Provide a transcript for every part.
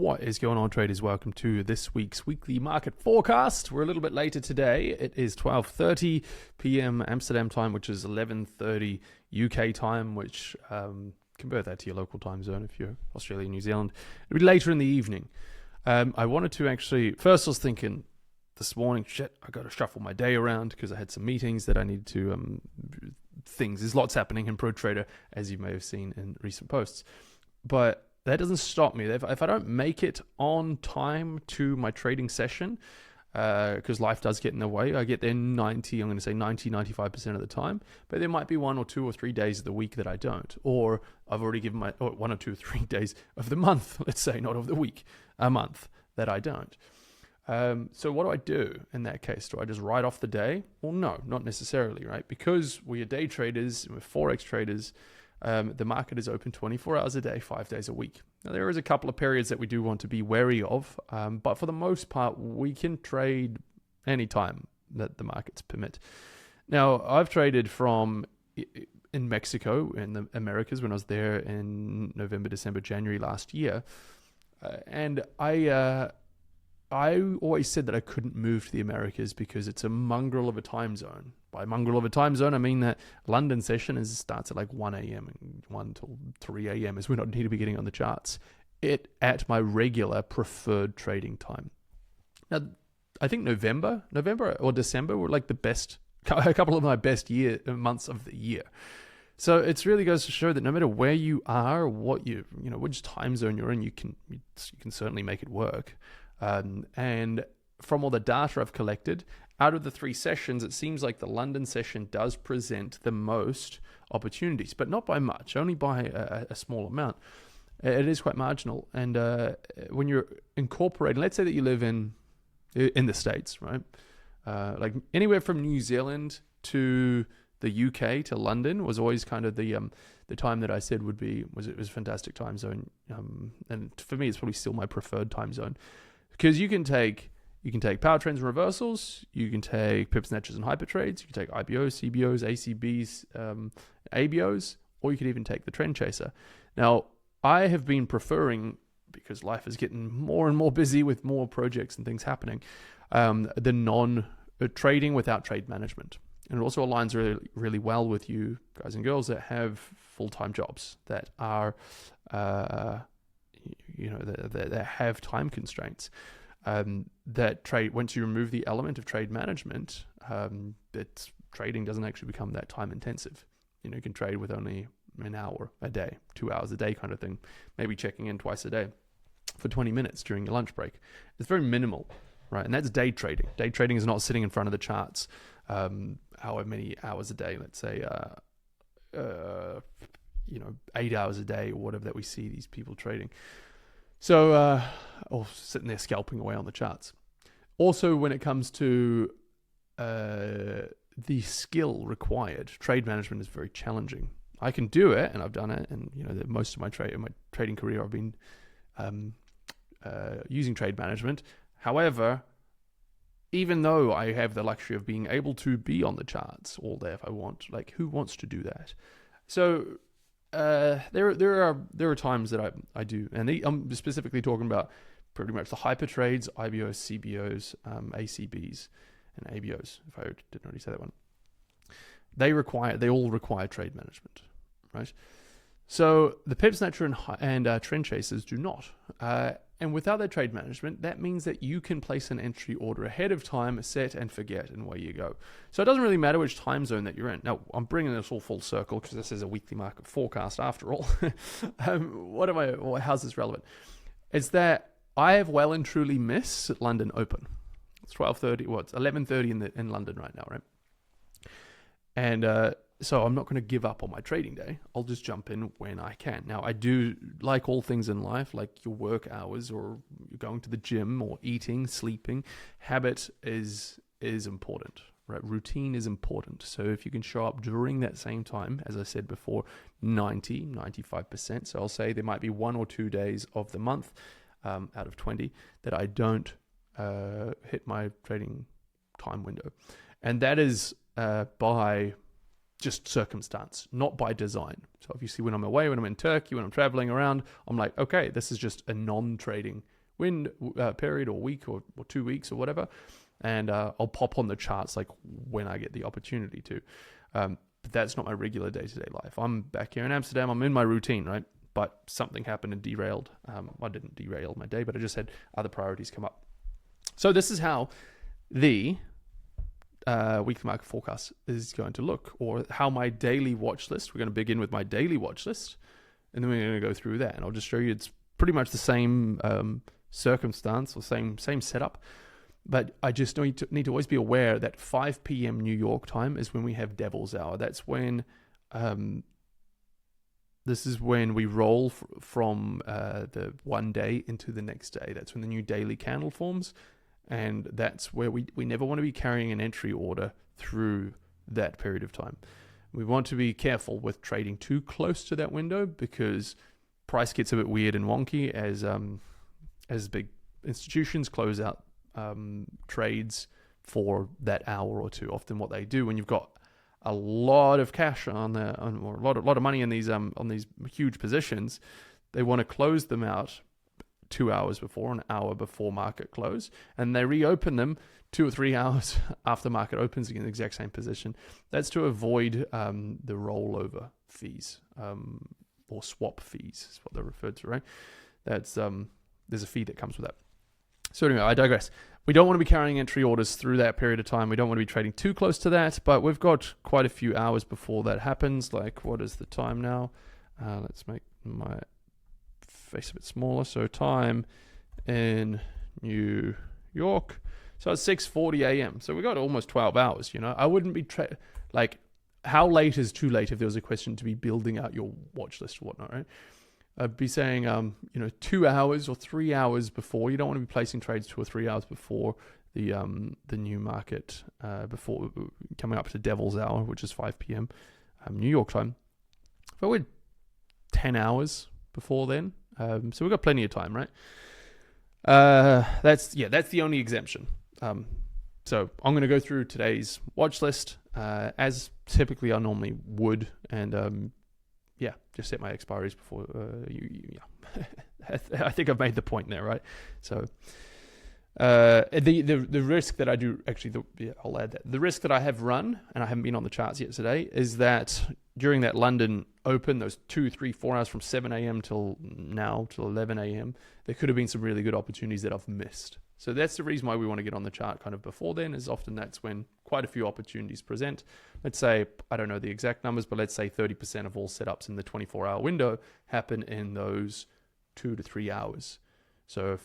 What is going on, traders? Welcome to this week's weekly market forecast. We're a little bit later today. It is 12:30 p.m. Amsterdam time, which is 11:30 UK time, which convert that to your local time zone if you're Australia, New Zealand. It'll be later in the evening. I wanted to actually, first I was thinking this morning, I got to shuffle my day around because I had some meetings that I needed to, there's lots happening in ProTrader, as you may have seen in recent posts. But that doesn't stop me. If I don't make it on time to my trading session, because life does get in the way, I get there 95% of the time, but there might be 1 or 2 or 3 days of the week that I don't, or I've already given 1 or 2 or 3 days of the month, let's say, not of the week, a month that I don't. So what do I do in that case? Do I just write off the day? Well, no, not necessarily, right? Because we are day traders, we're Forex traders, the market is open 24 hours a day, 5 days a week. Now, there is a couple of periods that we do want to be wary of, but for the most part, we can trade any time that the markets permit. Now, I've traded in Mexico, in the Americas, when I was there in November, December, January last year, and I always said that I couldn't move to the Americas because it's a mongrel of a time zone. By mongrel of a time zone, I mean that London session starts at like 1 a.m. and 1 till 3 a.m. is when I need to be getting on the charts. At my regular preferred trading time. Now, I think November or December were like a couple of my best months of the year. So it really goes to show that no matter where you are, which time zone you're in, you can certainly make it work. And from all the data I've collected, out of the 3 sessions, it seems like the London session does present the most opportunities, but not by much, only by a small amount. It is quite marginal. And when you're incorporating, let's say that you live in the States, right? Like anywhere from New Zealand to the UK to London was always kind of the time that I said was a fantastic time zone. And for me, it's probably still my preferred time zone. Because you can take power trends and reversals, you can take pip snatches and hyper trades, you can take IBOs, CBOs, ACBs, ABOs, or you could even take the trend chaser. Now, I have been preferring, because life is getting more and more busy with more projects and things happening, the non-trading without trade management. And it also aligns really, really well with you guys and girls that have full-time jobs that are that have time constraints, that trade, once you remove the element of trade management, that trading doesn't actually become that time intensive. You can trade with only an hour a day, 2 hours a day kind of thing, maybe checking in twice a day for 20 minutes during your lunch break. It's very minimal, right? And that's day trading. Day trading is not sitting in front of the charts however many hours a day, let's say 8 hours a day or whatever that we see these people trading. So, or sitting there scalping away on the charts. Also, when it comes to the skill required, trade management is very challenging. I can do it, and I've done it, and most of my trading career I've been using trade management. However, even though I have the luxury of being able to be on the charts all day if I want, like who wants to do that? So there are times that I do, and I'm specifically talking about pretty much the hyper trades, IBOs, CBOs, ACBs, and ABOs. If I didn't already say that one, they all require trade management, right? So the pip snatcher and trend chasers do not. And without that trade management, that means that you can place an entry order ahead of time, set and forget, and away you go. So it doesn't really matter which time zone that you're in. Now, I'm bringing this all full circle because this is a weekly market forecast after all. How's this relevant? It's that I have well and truly missed London Open. It's 12:30. It's 11:30 in London right now, right? And so I'm not going to give up on my trading day. I'll just jump in when I can. Now, I do, like all things in life, like your work hours or you're going to the gym or eating, sleeping, habit is important, right? Routine is important. So if you can show up during that same time, as I said before, 95%. So I'll say there might be 1 or 2 days of the month out of 20 that I don't hit my trading time window. And that is by just circumstance, not by design. So obviously when I'm away, when I'm in Turkey, when I'm traveling around, I'm like, okay, this is just a non-trading period or week or 2 weeks or whatever. And I'll pop on the charts like when I get the opportunity to. But that's not my regular day-to-day life. I'm back here in Amsterdam. I'm in my routine, right? But something happened and derailed. I didn't derail my day, but I just had other priorities come up. So this is how the weekly market forecast is going to look, or how my daily watch list. We're going to begin with my daily watch list, and then we're going to go through that. And I'll just show you it's pretty much the same circumstance or same setup. But I just need to always be aware that 5 p.m. New York time is when we have Devil's Hour. That's when this is when we roll from the one day into the next day. That's when the new daily candle forms. And that's where we never want to be carrying an entry order through that period of time. We want to be careful with trading too close to that window, because price gets a bit weird and wonky as big institutions close out trades for that hour or two. Often what they do when you've got a lot of cash or a lot of money in these on these huge positions, they want to close them out 2 hours before, an hour before market close, and they reopen them 2 or 3 hours after market opens in the exact same position. That's to avoid the rollover fees or swap fees is what they're referred to, right? That's there's a fee that comes with that. So anyway, I digress. We don't want to be carrying entry orders through that period of time. We don't want to be trading too close to that, but we've got quite a few hours before that happens. Like, what is the time now? Let's make my face a bit smaller. So time in New York. So it's 6:40 a.m. So we got almost 12 hours, I wouldn't be like, how late is too late if there was a question to be building out your watch list or whatnot, right? I'd be saying, 2 hours or 3 hours before. You don't want to be placing trades 2 or 3 hours before the new market, before coming up to Devil's Hour, which is 5 p.m. New York time. But we're 10 hours before then, so we've got plenty of time, right? That's the only exemption. So I'm going to go through today's watch list as typically I normally would, and just set my expiries before I think I've made the point there, right? So the risk that I do, actually, I'll add that. The risk that I have run, and I haven't been on the charts yet today, is that during that London Open, those 2, 3, 4 hours from 7 a.m. till 11 a.m., there could have been some really good opportunities that I've missed. So that's the reason why we want to get on the chart kind of before then, is often that's when quite a few opportunities present. Let's say, I don't know the exact numbers, but let's say 30% of all setups in the 24-hour window happen in those 2 to 3 hours. So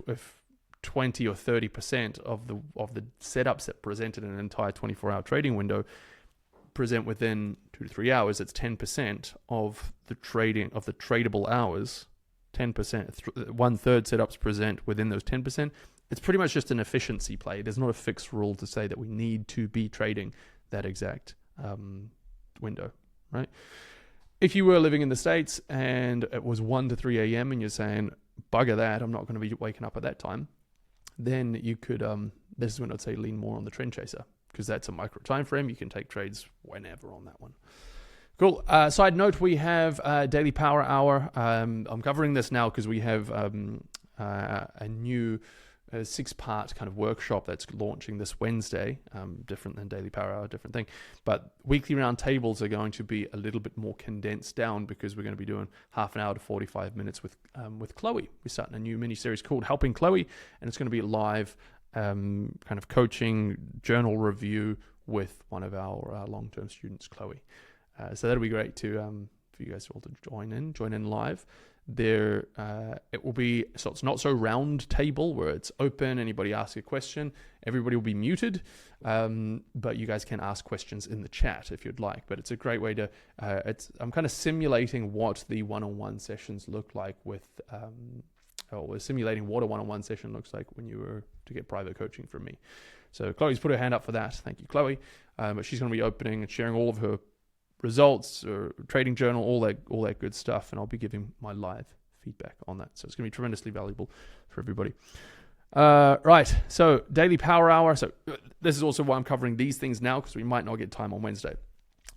if 20 or 30% of the setups that presented in an entire 24-hour trading window present within 2 to 3 hours, it's 10% of the tradable hours. 10%, 1/3 setups present within those 10%. It's pretty much just an efficiency play. There's not a fixed rule to say that we need to be trading that exact window, right? If you were living in the States and it was 1 to 3 a.m. and you're saying, bugger that, I'm not going to be waking up at that time, then you could, this is when I'd say lean more on the trend chaser, because that's a micro time frame. You can take trades whenever on that one. Cool. Side note, we have a daily power hour. I'm covering this now because we have a new 6-part kind of workshop that's launching this Wednesday. Different than daily power hour, different thing. But weekly roundtables are going to be a little bit more condensed down, because we're going to be doing half an hour to 45 minutes with Chloe. We're starting a new mini series called Helping Chloe, and it's going to be live kind of coaching, journal review with one of our long-term students, Chloe. So that'll be great for you guys all to join in live. There, it will be, so it's not so round table where it's open, anybody asks a question, everybody will be muted, but you guys can ask questions in the chat if you'd like. But it's a great way to, I'm kind of simulating what the one-on-one sessions look like with, we're simulating what a one-on-one session looks like when you were to get private coaching from me. So Chloe's put her hand up for that. Thank you, Chloe. But she's going to be opening and sharing all of her results or trading journal, all that good stuff, and I'll be giving my live feedback on that. So it's going to be tremendously valuable for everybody. Right, so daily power hour. So this is also why I'm covering these things now, because we might not get time on Wednesday.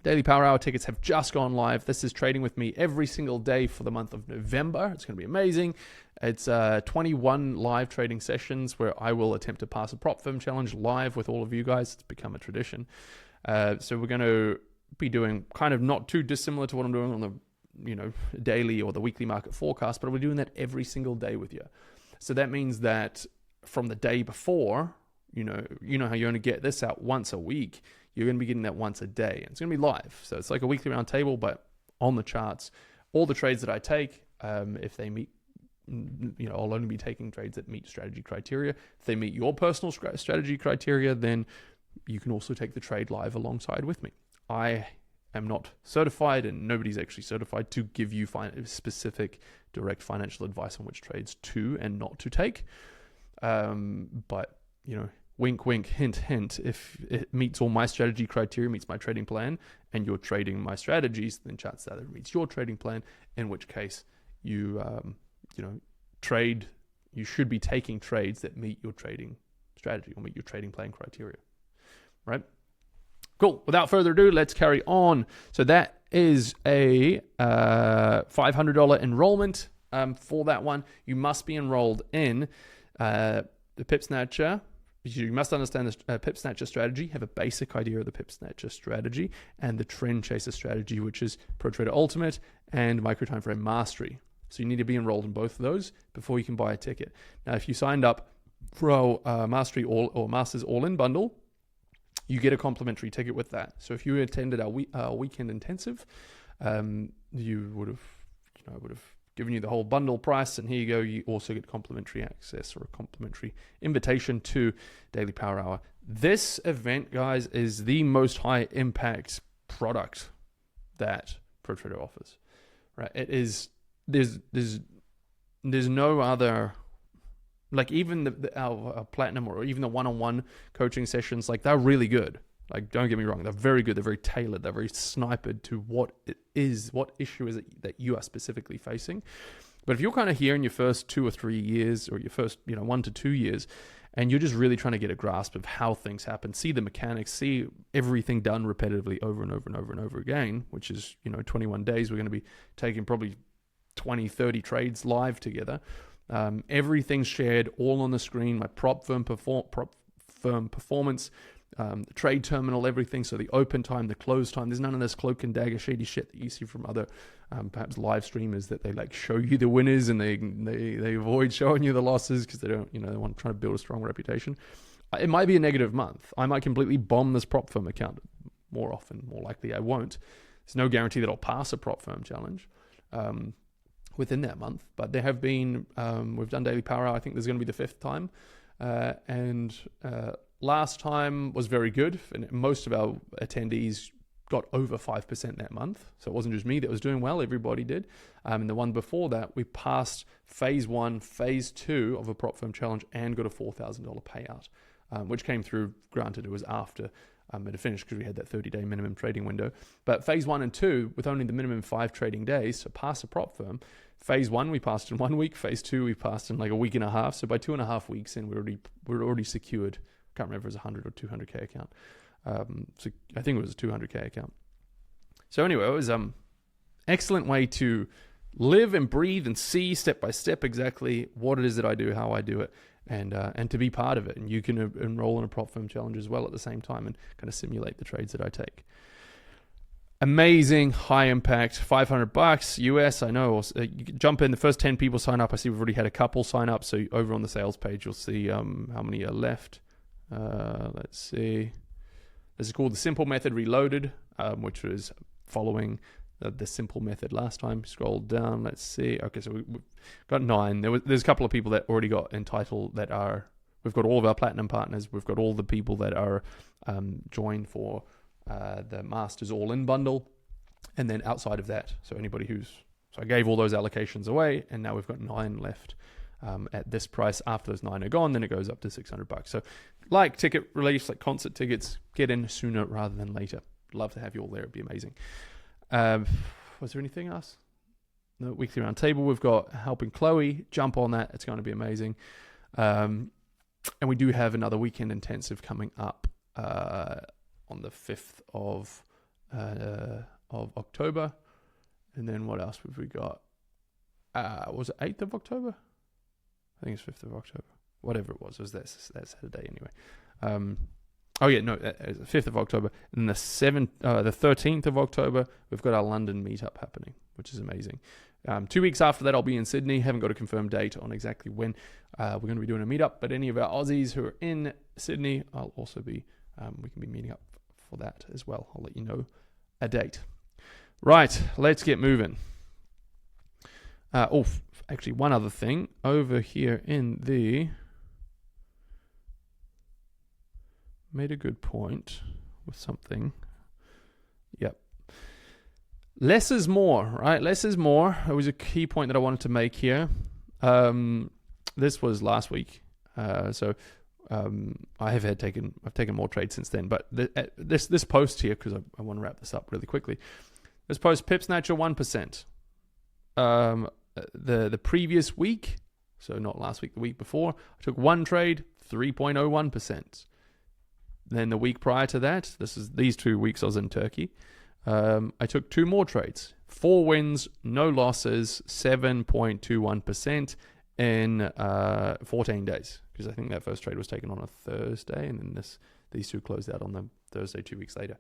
Daily Power Hour tickets have just gone live. This is trading with me every single day for the month of November. It's going to be amazing. It's 21 live trading sessions where I will attempt to pass a prop firm challenge live with all of you guys. It's become a tradition. So we're going to be doing kind of not too dissimilar to what I'm doing on the daily or the weekly market forecast, but we're doing that every single day with you. So that means that from the day before, you know how you only get this out once a week, you're going to be getting that once a day. And it's going to be live. So it's like a weekly round table, but on the charts. All the trades that I take, if they meet, I'll only be taking trades that meet strategy criteria. If they meet your personal strategy criteria, then you can also take the trade live alongside with me. I am not certified, and nobody's actually certified to give you specific direct financial advice on which trades to and not to take. But wink, wink, hint, hint. If it meets all my strategy criteria, meets my trading plan, and you're trading my strategies, then chances are that it meets your trading plan. In which case, you trade. You should be taking trades that meet your trading strategy or meet your trading plan criteria, right? Cool. Without further ado, let's carry on. So that is a $500 enrollment. For that one, you must be enrolled in the Pip Snatcher. You must understand the Pip Snatcher strategy, have a basic idea of the Pip Snatcher strategy, and the Trend Chaser strategy, which is Pro Trader Ultimate and Micro Time Frame Mastery. So you need to be enrolled in both of those before you can buy a ticket. Now, if you signed up for our Mastery or Masters All-In bundle, you get a complimentary ticket with that. So if you attended our weekend intensive, you would have given you the whole bundle price, and here you go. You also get complimentary access or a complimentary invitation to Daily Power Hour. This event, guys, is the most high impact product that Pro Trader offers. Right? It is. There's no other. Like even our platinum or even the one-on-one coaching sessions, like they're really good. Like, don't get me wrong, they're very good. They're very tailored. They're very sniped to what it is, what issue is it that you are specifically facing. But if you're kind of here in your first 2 or 3 years, or your first 1 to 2 years, and you're just really trying to get a grasp of how things happen, see the mechanics, see everything done repetitively over and over and over and over again, which is 21 days. We're going to be taking probably 20, 30 trades live together. Everything's shared all on the screen. My prop firm performance, the trade terminal, everything. So the open time, the close time. There's none of this cloak and dagger shady shit that you see from other perhaps live streamers, that they like show you the winners and they avoid showing you the losses because they don't they want to try to build a strong reputation. It might be a negative month. I might completely bomb this prop firm account. More likely I won't. There's no guarantee that I'll pass a prop firm challenge within that month, but there have been we've done Daily Power Hour. I think there's going to be the 5th time, and last time was very good, and most of our attendees got over 5% that month. So it wasn't just me that was doing well, everybody did. And the one before that, we passed phase 1, phase 2 of a prop firm challenge and got a $4,000 payout, which came through. Granted, it was after it had finished because we had that 30-day minimum trading window. But phase 1 and 2, with only the minimum 5 trading days, so pass a prop firm. Phase 1 we passed in 1 week. Phase 2 we passed in like a week and a half. So by 2.5 weeks in, we're already secured. I can't remember if it was 100 or 200k account. So I think it was a 200k account. So anyway, it was excellent way to live and breathe and see step by step exactly what it is that I do, how I do it, and to be part of it. And you can enroll in a prop firm challenge as well at the same time and kind of simulate the trades that I take. Amazing, high impact, $500 US. I know. You jump in. The first 10 people sign up. I see we've already had a couple sign up. So over on the sales page, you'll see how many are left. Let's see. This is called the Simple Method Reloaded, which was following the simple method last time. Scroll down. Let's see. Okay, so we've got 9. There's a couple of people that already got entitled that are. We've got all of our platinum partners. We've got all the people that are joined for the Masters All-In bundle, and then outside of that, so anybody so I gave all those allocations away, and now we've got 9 left at this price. After those 9 are gone, then it goes up to $600. So like ticket release, like concert tickets, get in sooner rather than later. Love to have you all there. It'd be amazing. Was there anything else? No, weekly round table. We've got Helping Chloe. Jump on that. It's going to be amazing. And we do have another weekend intensive coming up on the 5th of of October. And then what else have we got? Was it 8th of October? I think it's 5th of October. Whatever it was that Saturday anyway. 5th of October. And the 13th of October, we've got our London meetup happening, which is amazing. 2 weeks after that, I'll be in Sydney. Haven't got a confirmed date on exactly when we're going to be doing a meetup. But any of our Aussies who are in Sydney, I'll also be. We can be meeting up for that as well. I'll let you know a date. Right, let's get moving. Actually, one other thing over here in the. Made a good point with something. Yep. Less is more, right? Less is more. It was a key point that I wanted to make here. This was last week. I've taken more trades since then. But this post here, because I want to wrap this up really quickly. This post, Pip Snatcher 1%. The previous week, so not last week, the week before, I took one trade, 3.01%. Then the week prior to that, these 2 weeks I was in Turkey, I took 2 more trades. 4 wins, no losses, 7.21% in 14 days. Because I think that first trade was taken on a Thursday, and then these 2 closed out on the Thursday 2 weeks later.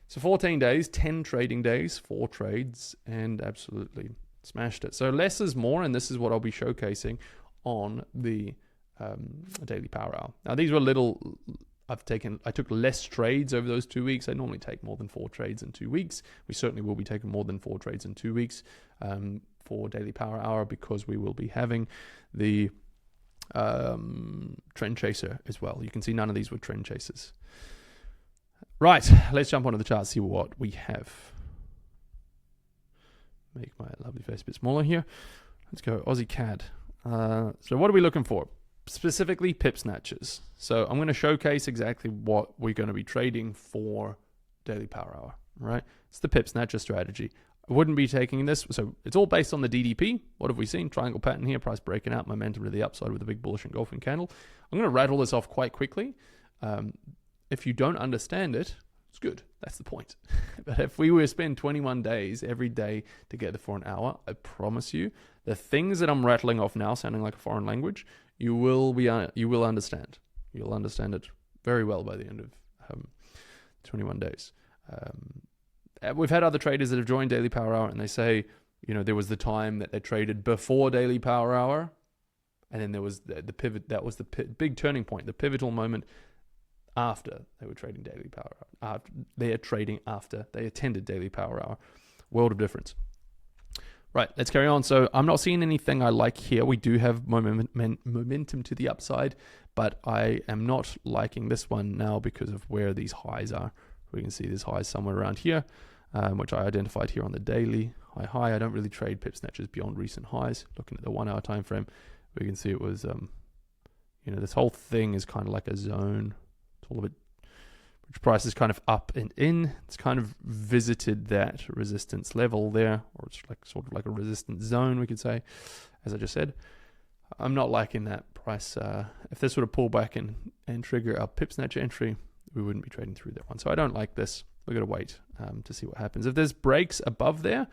So 14 days, 10 trading days, 4 trades, and absolutely smashed it. So less is more, and this is what I'll be showcasing on the Daily Power Hour. Now, these were little... I took less trades over those 2 weeks. I normally take more than 4 trades in 2 weeks. We certainly will be taking more than 4 trades in 2 weeks for Daily Power Hour, because we will be having the trend chaser as well. You can see none of these were trend chasers. Right, let's jump onto the chart, see what we have. Make my lovely face a bit smaller here. Let's go Aussie CAD. So what are we looking for? Specifically Pip Snatchers. So I'm going to showcase exactly what we're going to be trading for Daily Power Hour, right? It's the Pip Snatcher strategy. I wouldn't be taking this. So it's all based on the DDP. What have we seen? Triangle pattern here, price breaking out, momentum to the upside with a big bullish engulfing candle. I'm going to rattle this off quite quickly. If you don't understand it, it's good. That's the point. But if we were to spend 21 days every day together for an hour, I promise you, the things that I'm rattling off now, sounding like a foreign language, you will understand. You'll understand it very well by the end of 21 days. We've had other traders that have joined Daily Power Hour, and they say, there was the time that they traded before Daily Power Hour, and then there was the pivot. That was the big turning point, the pivotal moment after they were trading Daily Power Hour. They are trading after they attended Daily Power Hour. World of difference. Right, let's carry on. So I'm not seeing anything I like here. We do have momentum to the upside, but I am not liking this one now because of where these highs are. We can see this high somewhere around here, which I identified here on the daily high. I don't really trade Pip Snatchers beyond recent highs. Looking at the 1 hour time frame, we can see it was, this whole thing is kind of like a zone. It's all a bit, which price is kind of up and in. It's kind of visited that resistance level there, or it's like sort of like a resistance zone, we could say, as I just said. I'm not liking that price. If this were to pull back and trigger a Pip Snatcher entry, we wouldn't be trading through that one. So I don't like this. We're going to wait to see what happens. If there's breaks above there,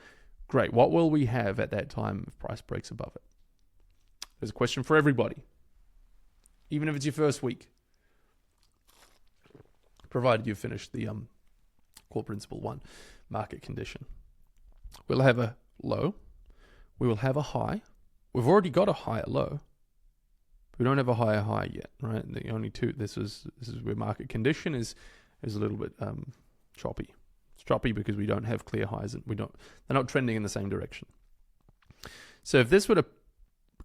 great. What will we have at that time if price breaks above it? There's a question for everybody, even if it's your first week, provided you've finished the core principle 1 market condition. We'll have a low. We will have a high. We've already got a higher low. We don't have a higher high yet, right? The only two. This is where market condition is a little bit choppy. It's choppy because we don't have clear highs, and they're not trending in the same direction. So if this were to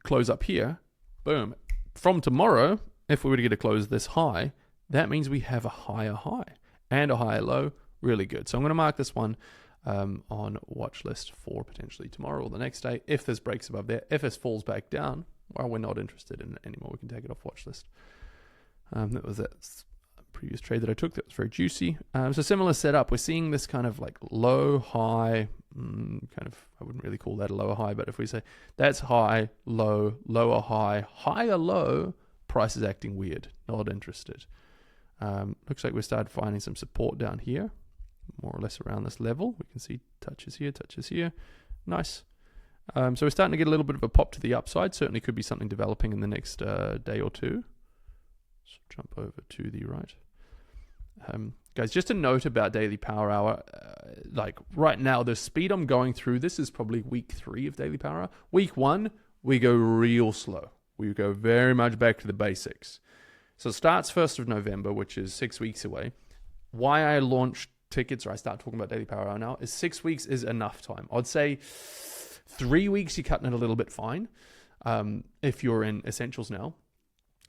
close up here, boom, from tomorrow, if we were to get a close this high, that means we have a higher high and a higher low. Really good. So I'm going to mark this one on watch list for potentially tomorrow or the next day. If this breaks above there, if this falls back down, well, we're not interested in it anymore. We can take it off watch list. That was that previous trade that I took. That was very juicy. So similar setup. We're seeing this kind of like low, high, kind of, I wouldn't really call that a lower high, but if we say that's high, low, lower high, higher low, price is acting weird. Not interested. Looks like we started finding some support down here. more or less around this level. We can see touches here. Nice. So we're starting to get a little bit of a pop to the upside. Certainly could be something developing in the next day or two. So jump over to the right. Guys, just a note about daily power hour. Like right now, the speed I'm going through, this is probably week 3 of daily power hour. Week 1, we go real slow. We go very much back to the basics. So it starts 1st of November, which is 6 weeks away. Why I launched tickets, or I start talking about daily power hour now, is 6 weeks is enough time. I'd say 3 weeks, you're cutting it a little bit fine. If you're in Essentials now,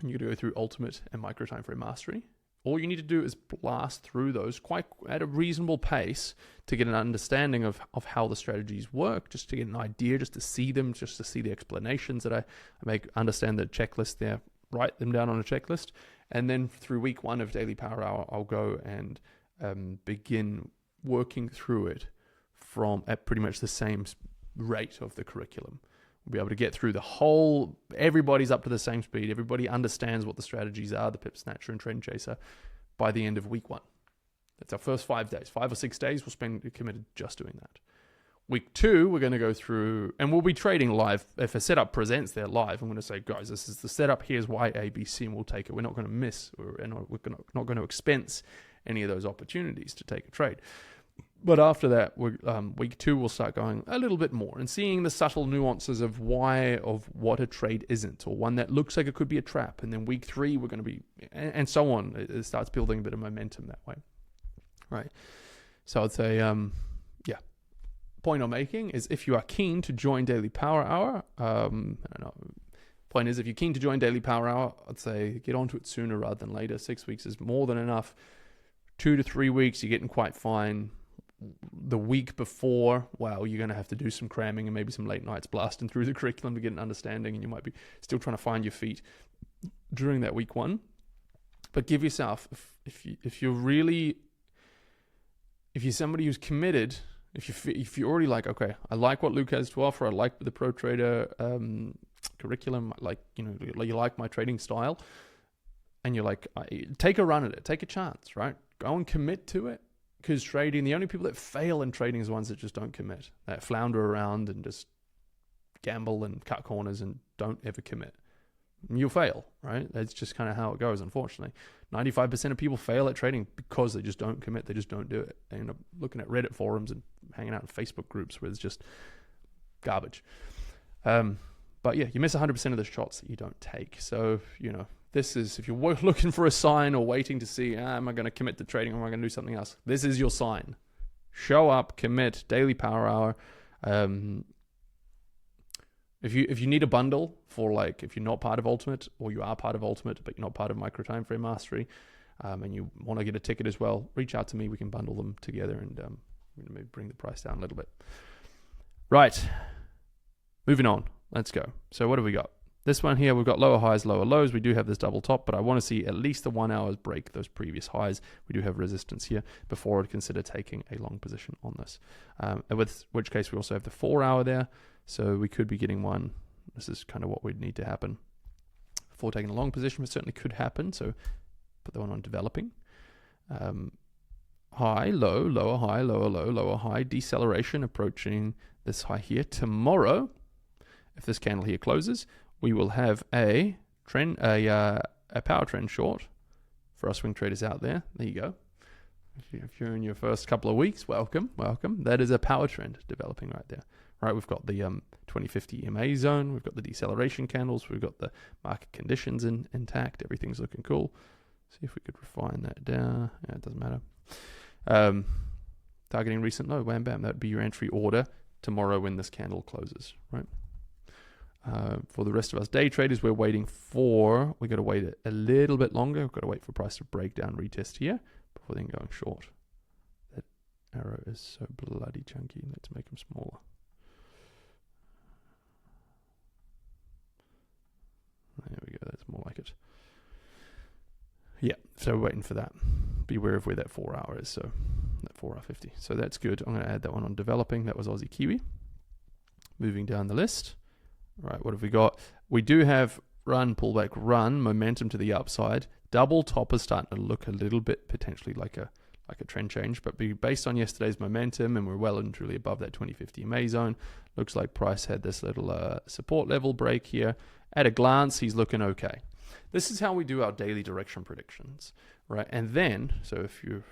and you're going to go through Ultimate and Micro Time Frame Mastery, all you need to do is blast through those quite at a reasonable pace to get an understanding of how the strategies work, just to get an idea, just to see them, just to see the explanations that I make, understand the checklist there, write them down on a checklist. And then through week 1 of Daily Power Hour, I'll go and begin working through it at pretty much the same rate of the curriculum. We'll be able to get through the whole, everybody's up to the same speed. Everybody understands what the strategies are, the Pip Snatcher and Trend Chaser, by the end of week 1. That's our first 5 days. 5 or 6 days, we'll spend committed just doing that. Week 2, we're going to go through, and we'll be trading live. If a setup presents there live, I'm going to say, guys, this is the setup. Here's why A, B, C, and we'll take it. We're not going to miss, we're not going to expense any of those opportunities to take a trade. But after that, week 2, we'll start going a little bit more and seeing the subtle nuances of what a trade isn't, or one that looks like it could be a trap. And then week 3, we're going to be, and so on. It starts building a bit of momentum that way, right? So I'd say, point I'm making is if you are keen to join Daily Power Hour, point is if you're keen to join Daily Power Hour, I'd say get onto it sooner rather than later. 6 weeks is more than enough. 2 to 3 weeks, you're getting quite fine. The week before, well, you're going to have to do some cramming and maybe some late nights blasting through the curriculum to get an understanding, and you might be still trying to find your feet during that week 1. But give yourself, if you're somebody who's committed, if you're already like, okay, I like what Luke has to offer, I like the Pro Trader curriculum, you like my trading style, and you're like, take a run at it, take a chance, right? Go and commit to it. Because trading, the only people that fail in trading is the ones that just don't commit, that flounder around and just gamble and cut corners and don't ever commit. You'll fail, right? That's just kind of how it goes, unfortunately. 95% of people fail at trading because they just don't commit. They just don't do it. They end up looking at Reddit forums and hanging out in Facebook groups where it's just garbage. But yeah, you miss 100% of the shots that you don't take. So, this is, if you're looking for a sign or waiting to see, am I going to commit to trading or am I going to do something else? This is your sign. Show up, commit, Daily Power Hour. If you need a bundle for, like, if you're not part of Ultimate, or you are part of Ultimate but you're not part of Micro Time Frame Mastery, and you want to get a ticket as well, reach out to me. We can bundle them together and maybe bring the price down a little bit. Right. Moving on. Let's go. So what have we got? This one here, we've got lower highs, lower lows. We do have this double top, but I want to see at least the 1 hour break those previous highs. We do have resistance here before I'd consider taking a long position on this. With which case we also have the 4 hour there. So we could be getting one. This is kind of what would need to happen before taking a long position. It certainly could happen. So put that one on developing. High, low, lower high, lower low, lower high. Deceleration approaching this high here. Tomorrow, if this candle here closes, we will have a power trend short for our swing traders out there. There you go. If you're in your first couple of weeks, welcome. That is a power trend developing right there. Right, we've got the 2050 EMA zone. We've got the deceleration candles. We've got the market conditions intact. Everything's looking cool. See if we could refine that down. Yeah, it doesn't matter. Targeting recent low. Wham, bam. That would be your entry order tomorrow when this candle closes, right? For the rest of us day traders, we've got to wait a little bit longer. We've got to wait for price to break down, retest here before then going short. That arrow is so bloody chunky. Let's make them smaller. There we go. That's more like it. Yeah, so we're waiting for that. Beware of where that 4 hour is. So that 4 hour 50. So that's good. I'm going to add that one on developing. That was Aussie Kiwi. Moving down the list. Right, what have we got? We do have run, pullback, run, momentum to the upside. Double top is starting to look a little bit potentially like a like a trend change, but based on yesterday's momentum, and we're well and truly above that 2050 EMA zone. Looks like price had this little support level break here. At a glance, he's looking okay. This is how we do our daily direction predictions, right? And then, so if you're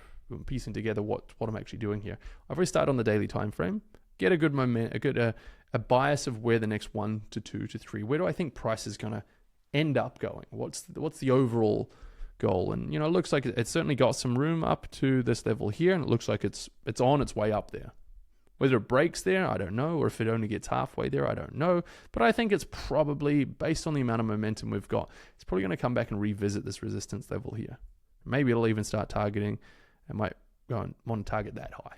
piecing together what I'm actually doing here, I've already started on the daily time frame, get a good moment, a bias of where the next 1 to 2 to 3, where do I think price is going to end up going? What's the overall goal? And, it looks like it's certainly got some room up to this level here, and it looks like it's on its way up there. Whether it breaks there, I don't know, or if it only gets halfway there, I don't know. But I think it's probably, based on the amount of momentum we've got, it's probably going to come back and revisit this resistance level here. Maybe it'll even start targeting, and might go and want to target that high.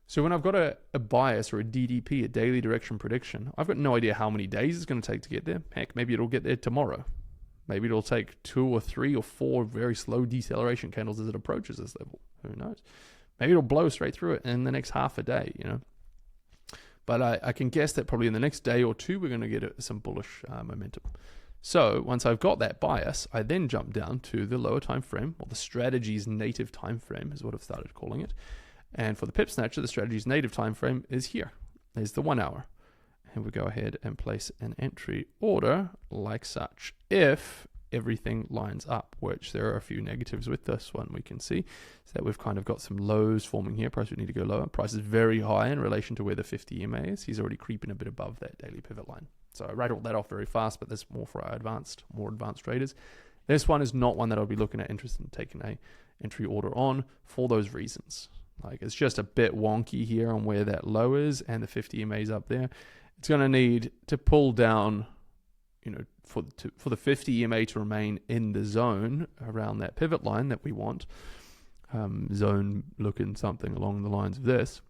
So when I've got a bias or a DDP, a daily direction prediction, I've got no idea how many days it's going to take to get there. Heck, maybe it'll get there tomorrow. Maybe it'll take 2 or 3 or 4 very slow deceleration candles as it approaches this level. Who knows? Maybe it'll blow straight through it in the next half a day, But I can guess that probably in the next day or two, we're going to get some bullish momentum. So once I've got that bias, I then jump down to the lower time frame, or the strategy's native time frame is what I've started calling it. And for the pip snatcher, the strategy's native time frame is here. There's the 1 hour. And we go ahead and place an entry order like such. If everything lines up, which there are a few negatives with this one we can see, so that we've kind of got some lows forming here. Price would need to go lower. Price is very high in relation to where the 50 EMA is. He's already creeping a bit above that daily pivot line. So I rattled that off very fast, but that's more for our more advanced traders. This one is not one that I'll be looking at, interested in taking a entry order on for those reasons. Like, it's just a bit wonky here on where that low is, and the 50 EMA is up there. It's going to need to pull down, for the 50 EMA to remain in the zone around that pivot line that we want. Zone looking something along the lines of this.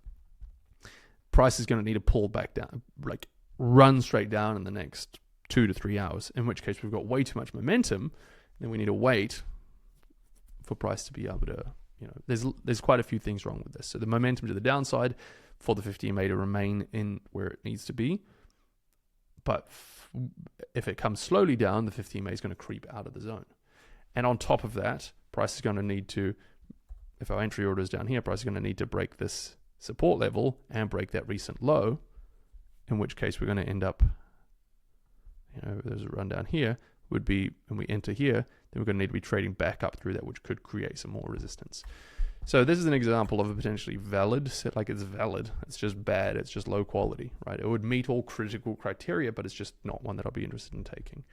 Price is going to need to pull back down, like run straight down in the next 2 to 3 hours, in which case we've got way too much momentum. Then we need to wait for price to be able to, there's quite a few things wrong with this. So the momentum to the downside for the 50 EMA to remain in where it needs to be. But if it comes slowly down, the 50 EMA is going to creep out of the zone. And on top of that, price is going to need to, if our entry order is down here, price is going to need to break this support level and break that recent low, in which case we're going to end up, there's a run down here, would be, when we enter here, then we're going to need to be trading back up through that, which could create some more resistance. So this is an example of a potentially valid set. Like, it's valid, it's just bad, it's just low quality, right? It would meet all critical criteria, but it's just not one that I'll be interested in taking.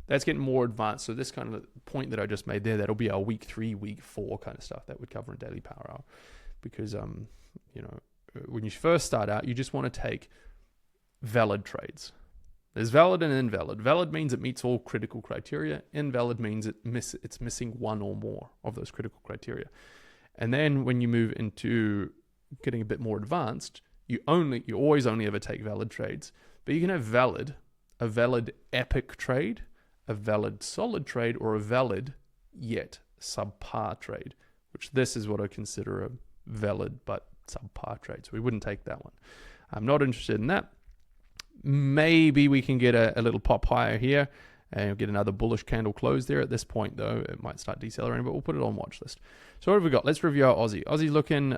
That's getting more advanced. So this kind of point that I just made there, that'll be our week 3, week 4 kind of stuff that would cover in daily power hour. Because, when you first start out, you just want to take valid trades. There's valid and invalid. Valid means it meets all critical criteria. Invalid means it's missing one or more of those critical criteria. And then when you move into getting a bit more advanced, you always only ever take valid trades. But you can have a valid epic trade, a valid solid trade, or a valid yet subpar trade, which this is what I consider a valid but subpar trade. So we wouldn't take that one. I'm not interested in that. Maybe we can get a little pop higher here and get another bullish candle close there. At this point, though, it might start decelerating, but we'll put it on watch list. So what have we got? Let's review our Aussie. Aussie's looking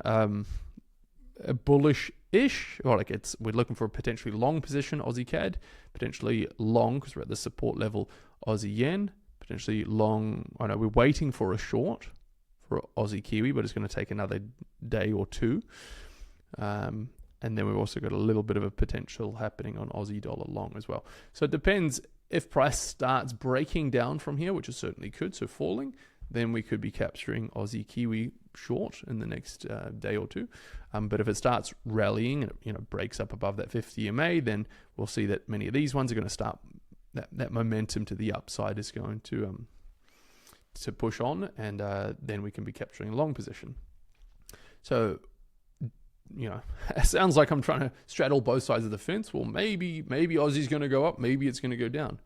bullish-ish. Or we're looking for a potentially long position, Aussie CAD. Potentially long, because we're at the support level, Aussie Yen. Potentially long, we're waiting for a short for Aussie Kiwi, but it's going to take another day or two. And then we've also got a little bit of a potential happening on Aussie dollar long as well. So it depends. If price starts breaking down from here, which it certainly could, so falling, then we could be capturing Aussie Kiwi short in the next day or two. But if it starts rallying and it breaks up above that 50 EMA, then we'll see that many of these ones are going to start, that momentum to the upside is going to push on, and then we can be capturing a long position. So, it sounds like I'm trying to straddle both sides of the fence. Well, maybe Aussie's going to go up, maybe it's going to go down.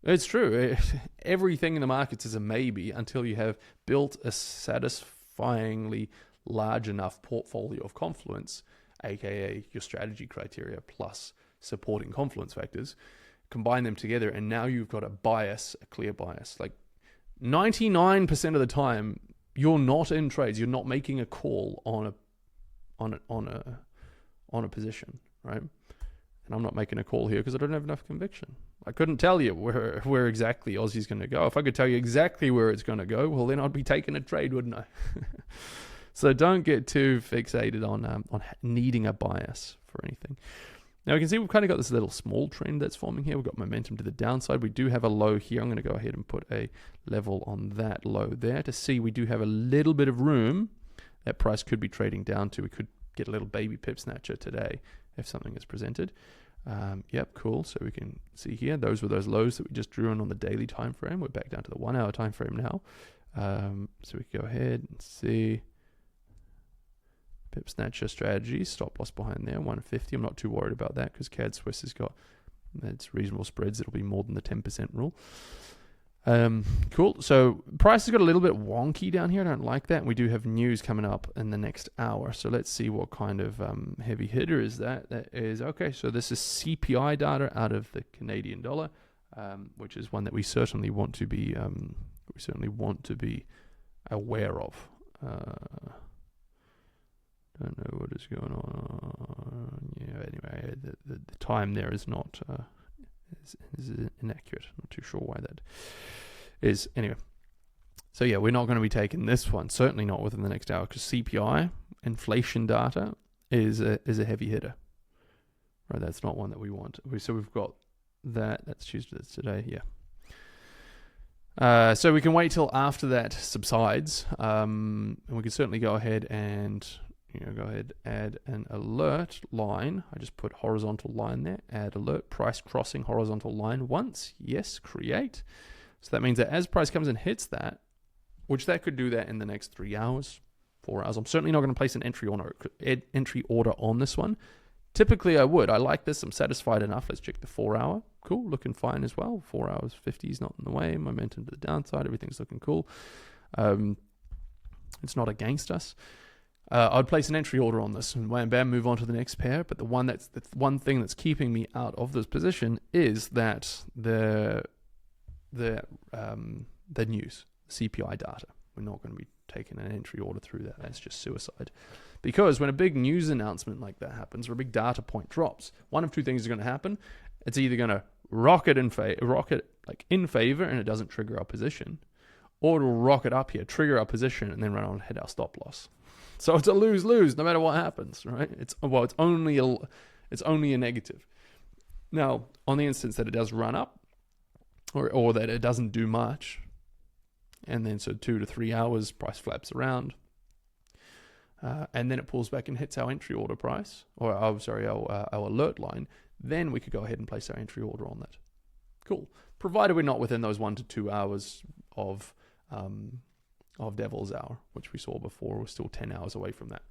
It's true. Everything in the markets is a maybe until you have built a satisfyingly large enough portfolio of confluence, aka your strategy criteria plus supporting confluence factors. Combine them together, and now you've got a bias, a clear bias. Like 99% of the time, you're not in trades. You're not making a call on a position, right? And I'm not making a call here because I don't have enough conviction. I couldn't tell you where exactly Aussie's going to go. If I could tell you exactly where it's going to go, well, then I'd be taking a trade, wouldn't I? So don't get too fixated on needing a bias for anything. Now we can see we've kind of got this little small trend that's forming here. We've got momentum to the downside. We do have a low here. I'm going to go ahead and put a level on that low there to see we do have a little bit of room that price could be trading down to. We could get a little baby pip snatcher today if something is presented. Yep, cool. So we can see here, those were those lows that we just drew on the daily time frame. We're back down to the 1 hour time frame now. So we can go ahead and see pip snatcher strategy, stop loss behind there, 150. I'm not too worried about that because CAD Swiss has got its reasonable spreads. It'll be more than the 10% rule. Cool. So price has got a little bit wonky down here. I don't like that. We do have news coming up in the next hour. So let's see what kind of heavy hitter is that. That is, okay, so this is CPI data out of the Canadian dollar, which is one that we certainly want to be aware of. Don't know what is going on. Yeah, anyway, the time there is not is inaccurate. I'm not too sure why that is. Anyway, so yeah, we're not going to be taking this one. Certainly not within the next hour because CPI inflation data is a heavy hitter. Right, that's not one that we want. So we've got that. That's Tuesday. That's today. Yeah. So we can wait till after that subsides, and we can certainly go ahead and add an alert line. I just put horizontal line there, add alert, price crossing horizontal line once. Yes, create. So that means that as price comes and hits that, which that could do that in the next 3 hours, 4 hours. I'm certainly not going to place an entry order on this one. Typically I would. I like this. I'm satisfied enough. Let's check the 4 hour. Cool, looking fine as well. 4 hours 50 is not in the way. Momentum to the downside. Everything's looking cool. It's not against us. I'd place an entry order on this and wham bam, move on to the next pair. But the one thing that's keeping me out of this position is that the news, CPI data. We're not going to be taking an entry order through that. That's just suicide. Because when a big news announcement like that happens or a big data point drops, one of two things is going to happen. It's either going to rocket in favor and it doesn't trigger our position, or it'll rocket up here, trigger our position, and then run on and hit our stop loss. So it's a lose-lose no matter what happens, right? It's only a negative. Now, on the instance that it does run up, or that it doesn't do much, and then so 2 to 3 hours, price flaps around, and then it pulls back and hits our entry order price, or our alert line, then we could go ahead and place our entry order on that. Cool. Provided we're not within those 1 to 2 hours of Devil's Hour, which we saw before. We're still 10 hours away from that.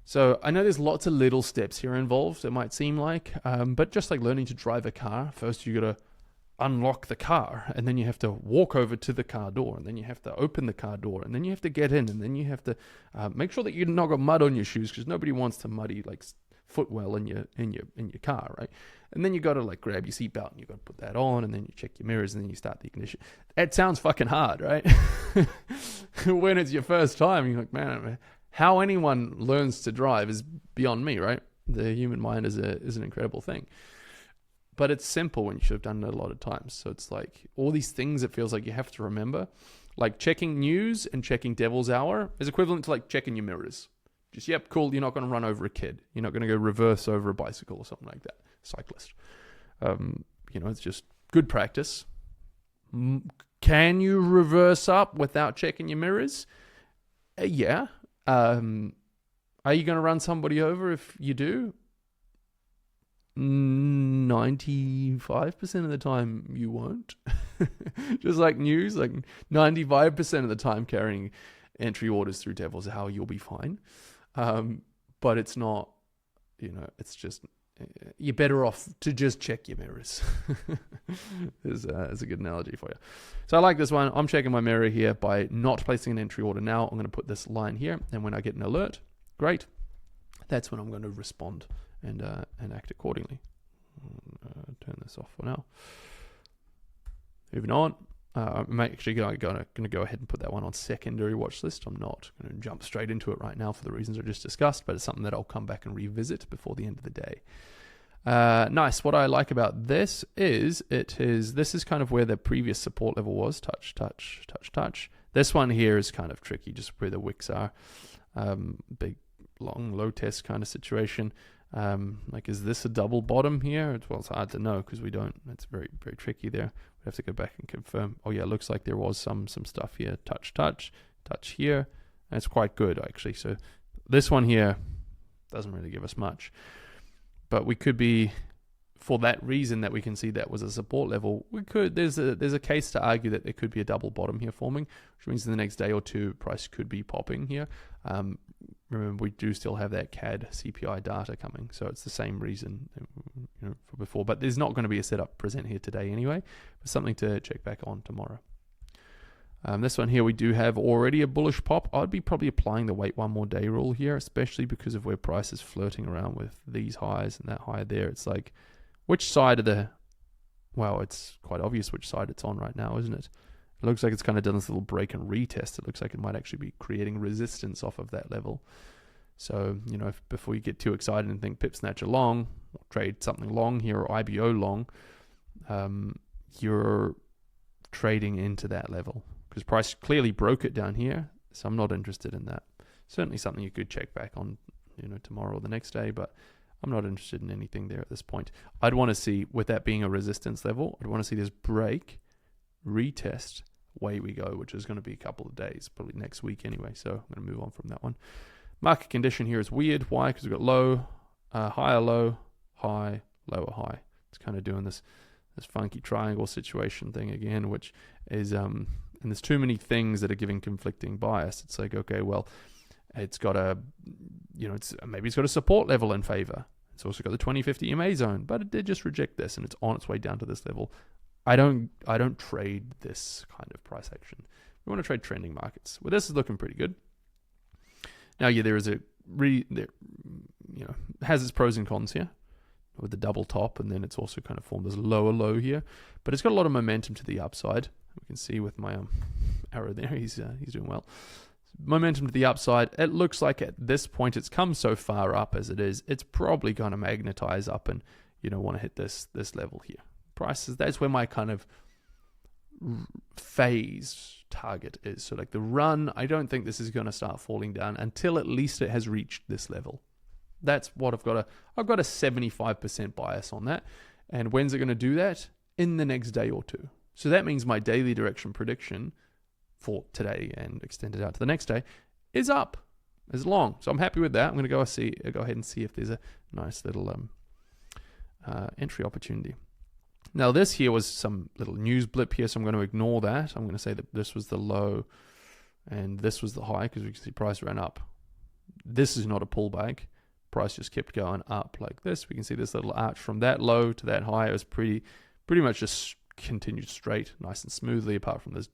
So I know there's lots of little steps here involved, it might seem like, but just like learning to drive a car, first you got to unlock the car, and then you have to walk over to the car door, and then you have to open the car door, and then you have to get in, and then you have to make sure that you've not got mud on your shoes, because nobody wants to muddy like footwell in your car, right? And then you got to like grab your seatbelt and you got to put that on, and then you check your mirrors, and then you start the ignition. That sounds fucking hard, right? When it's your first time, you're like, man, how anyone learns to drive is beyond me, right? The human mind is an incredible thing. But it's simple when you should have done it a lot of times. So it's like all these things it feels like you have to remember. Like checking news and checking Devil's Hour is equivalent to like checking your mirrors. Just, yep, cool, you're not going to run over a kid. You're not going to go reverse over a bicycle or something like that. Cyclist. It's just good practice. Can you reverse up without checking your mirrors? Yeah. Are you going to run somebody over if you do? 95% of the time you won't. Just like news, like 95% of the time carrying entry orders through Devil's Hour, you'll be fine. But it's not, it's just, you're better off to just check your mirrors. Is a good analogy for you. So I like this one. I'm checking my mirror here by not placing an entry order now. I'm going to put this line here, and when I get an alert, great, that's when I'm going to respond and act accordingly. Turn this off for now. Moving on. I'm actually going to go ahead and put that one on secondary watch list. I'm not going to jump straight into it right now for the reasons I just discussed, but it's something that I'll come back and revisit before the end of the day. Nice. What I like about this is this is kind of where the previous support level was. Touch, touch, touch, touch. This one here is kind of tricky, just where the wicks are. Big, long, low test kind of situation. Like, is this a double bottom here? Well, it's hard to know because we don't. It's very, very tricky there. We have to go back and confirm. Oh yeah, it looks like there was some stuff here. Touch, touch, touch here. That's quite good actually. So this one here doesn't really give us much, but we could be, for that reason that we can see that was a support level, we could. There's a case to argue that there could be a double bottom here forming, which means in the next day or two, price could be popping here. Remember, we do still have that CAD CPI data coming, so it's the same reason for before. But there's not going to be a setup present here today anyway, but something to check back on tomorrow. This one here, we do have already a bullish pop. I'd be probably applying the wait one more day rule here, especially because of where price is flirting around with these highs and that high there. It's like, which side of the, well, it's quite obvious which side it's on right now, isn't it? It looks like it's kind of done this little break and retest. It looks like it might actually be creating resistance off of that level. So, before you get too excited and think pip snatcher long, or trade something long here, or IBO long, you're trading into that level. Because price clearly broke it down here, so I'm not interested in that. Certainly something you could check back on, tomorrow or the next day, but I'm not interested in anything there at this point. I'd want to see, with that being a resistance level, I'd want to see this break, retest, away we go, which is going to be a couple of days, probably next week anyway, so I'm going to move on from that one. Market condition here is weird. Why? Because we've got low, higher low, high, lower high. It's kind of doing this funky triangle situation thing again, which is, and there's too many things that are giving conflicting bias. It's like, okay, well, it's got maybe it's got a support level in favor. It's also got the 20-50 EMA zone, but it did just reject this, and it's on its way down to this level. I don't trade this kind of price action. We want to trade trending markets. Well, this is looking pretty good. Now, yeah, there is has its pros and cons here with the double top, and then it's also kind of formed this lower low here, but it's got a lot of momentum to the upside. We can see with my arrow there, he's doing well. Momentum to the upside. It looks like at this point it's come so far up as it is, it's probably going to magnetize up and want to hit this level here. Prices, that's where my kind of phase target is. So like the run, I don't think this is going to start falling down until at least it has reached this level. That's what I've got a 75% bias on that. And when's it going to do that? In the next day or two. So that means my daily direction prediction for today and extended out to the next day is up, is long. So I'm happy with that. I'm going to go ahead and see if there's a nice little entry opportunity. Now this here was some little news blip here, so I'm going to ignore that. I'm going to say that this was the low and this was the high because we can see price ran up. This is not a pullback. Price just kept going up like this. We can see this little arch from that low to that high. It was pretty much just continued straight, nice and smoothly, apart from this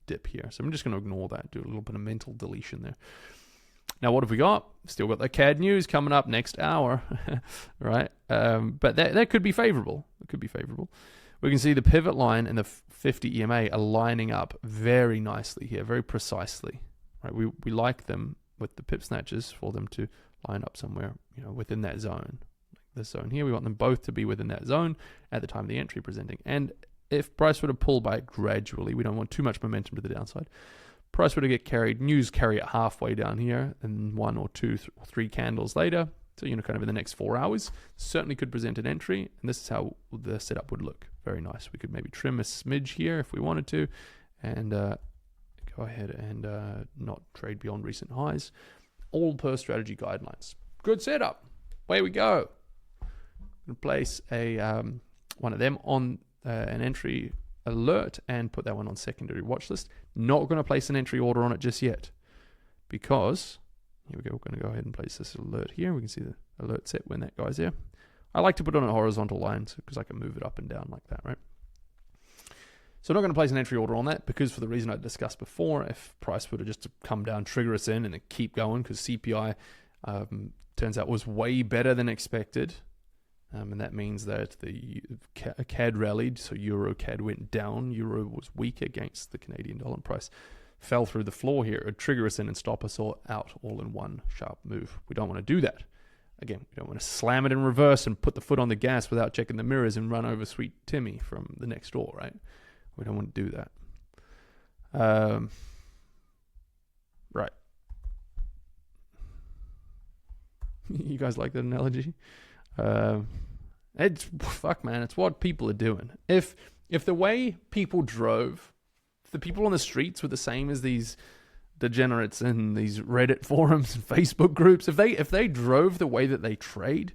dip here. So I'm just going to ignore that, do a little bit of mental deletion there. Now, what have we got? Still got the CAD news coming up next hour, right? But that could be favorable. It could be favorable. We can see the pivot line and the 50 EMA are lining up very nicely here, very precisely. Right? We like them with the pip snatches for them to line up somewhere, within that zone. Like this zone here, we want them both to be within that zone at the time of the entry presenting. And if price were to pull back gradually, we don't want too much momentum to the downside. Price were to get carried, news carry it halfway down here, and 1 or 2 or 3 candles later, so kind of in the next 4 hours, certainly could present an entry, and this is how the setup would look. Very nice. We could maybe trim a smidge here if we wanted to, and go ahead and not trade beyond recent highs. All per strategy guidelines. Good setup. Away we go. I'm going to place a one of them on an entry alert and put that one on secondary watch list. Not going to place an entry order on it just yet because here we go. We're going to go ahead and place this alert here. We can see the alert set when that guy's there. I like to put it on a horizontal line because I can move it up and down like that, right? So I'm not going to place an entry order on that because for the reason I discussed before, if price were to just come down, trigger us in and it keep going because CPI turns out was way better than expected. And that means that the CAD rallied, so Euro CAD went down. Euro was weak against the Canadian dollar. Price fell through the floor here. It'd trigger us in and stop us all out all in one sharp move. We don't want to do that. Again, we don't want to slam it in reverse and put the foot on the gas without checking the mirrors and run over sweet Timmy from the next door, right? We don't want to do that. Right. You guys like that analogy? It's fuck, man. It's what people are doing. If the way people drove, if the people on the streets were the same as these degenerates in these Reddit forums and Facebook groups, if they drove the way that they trade,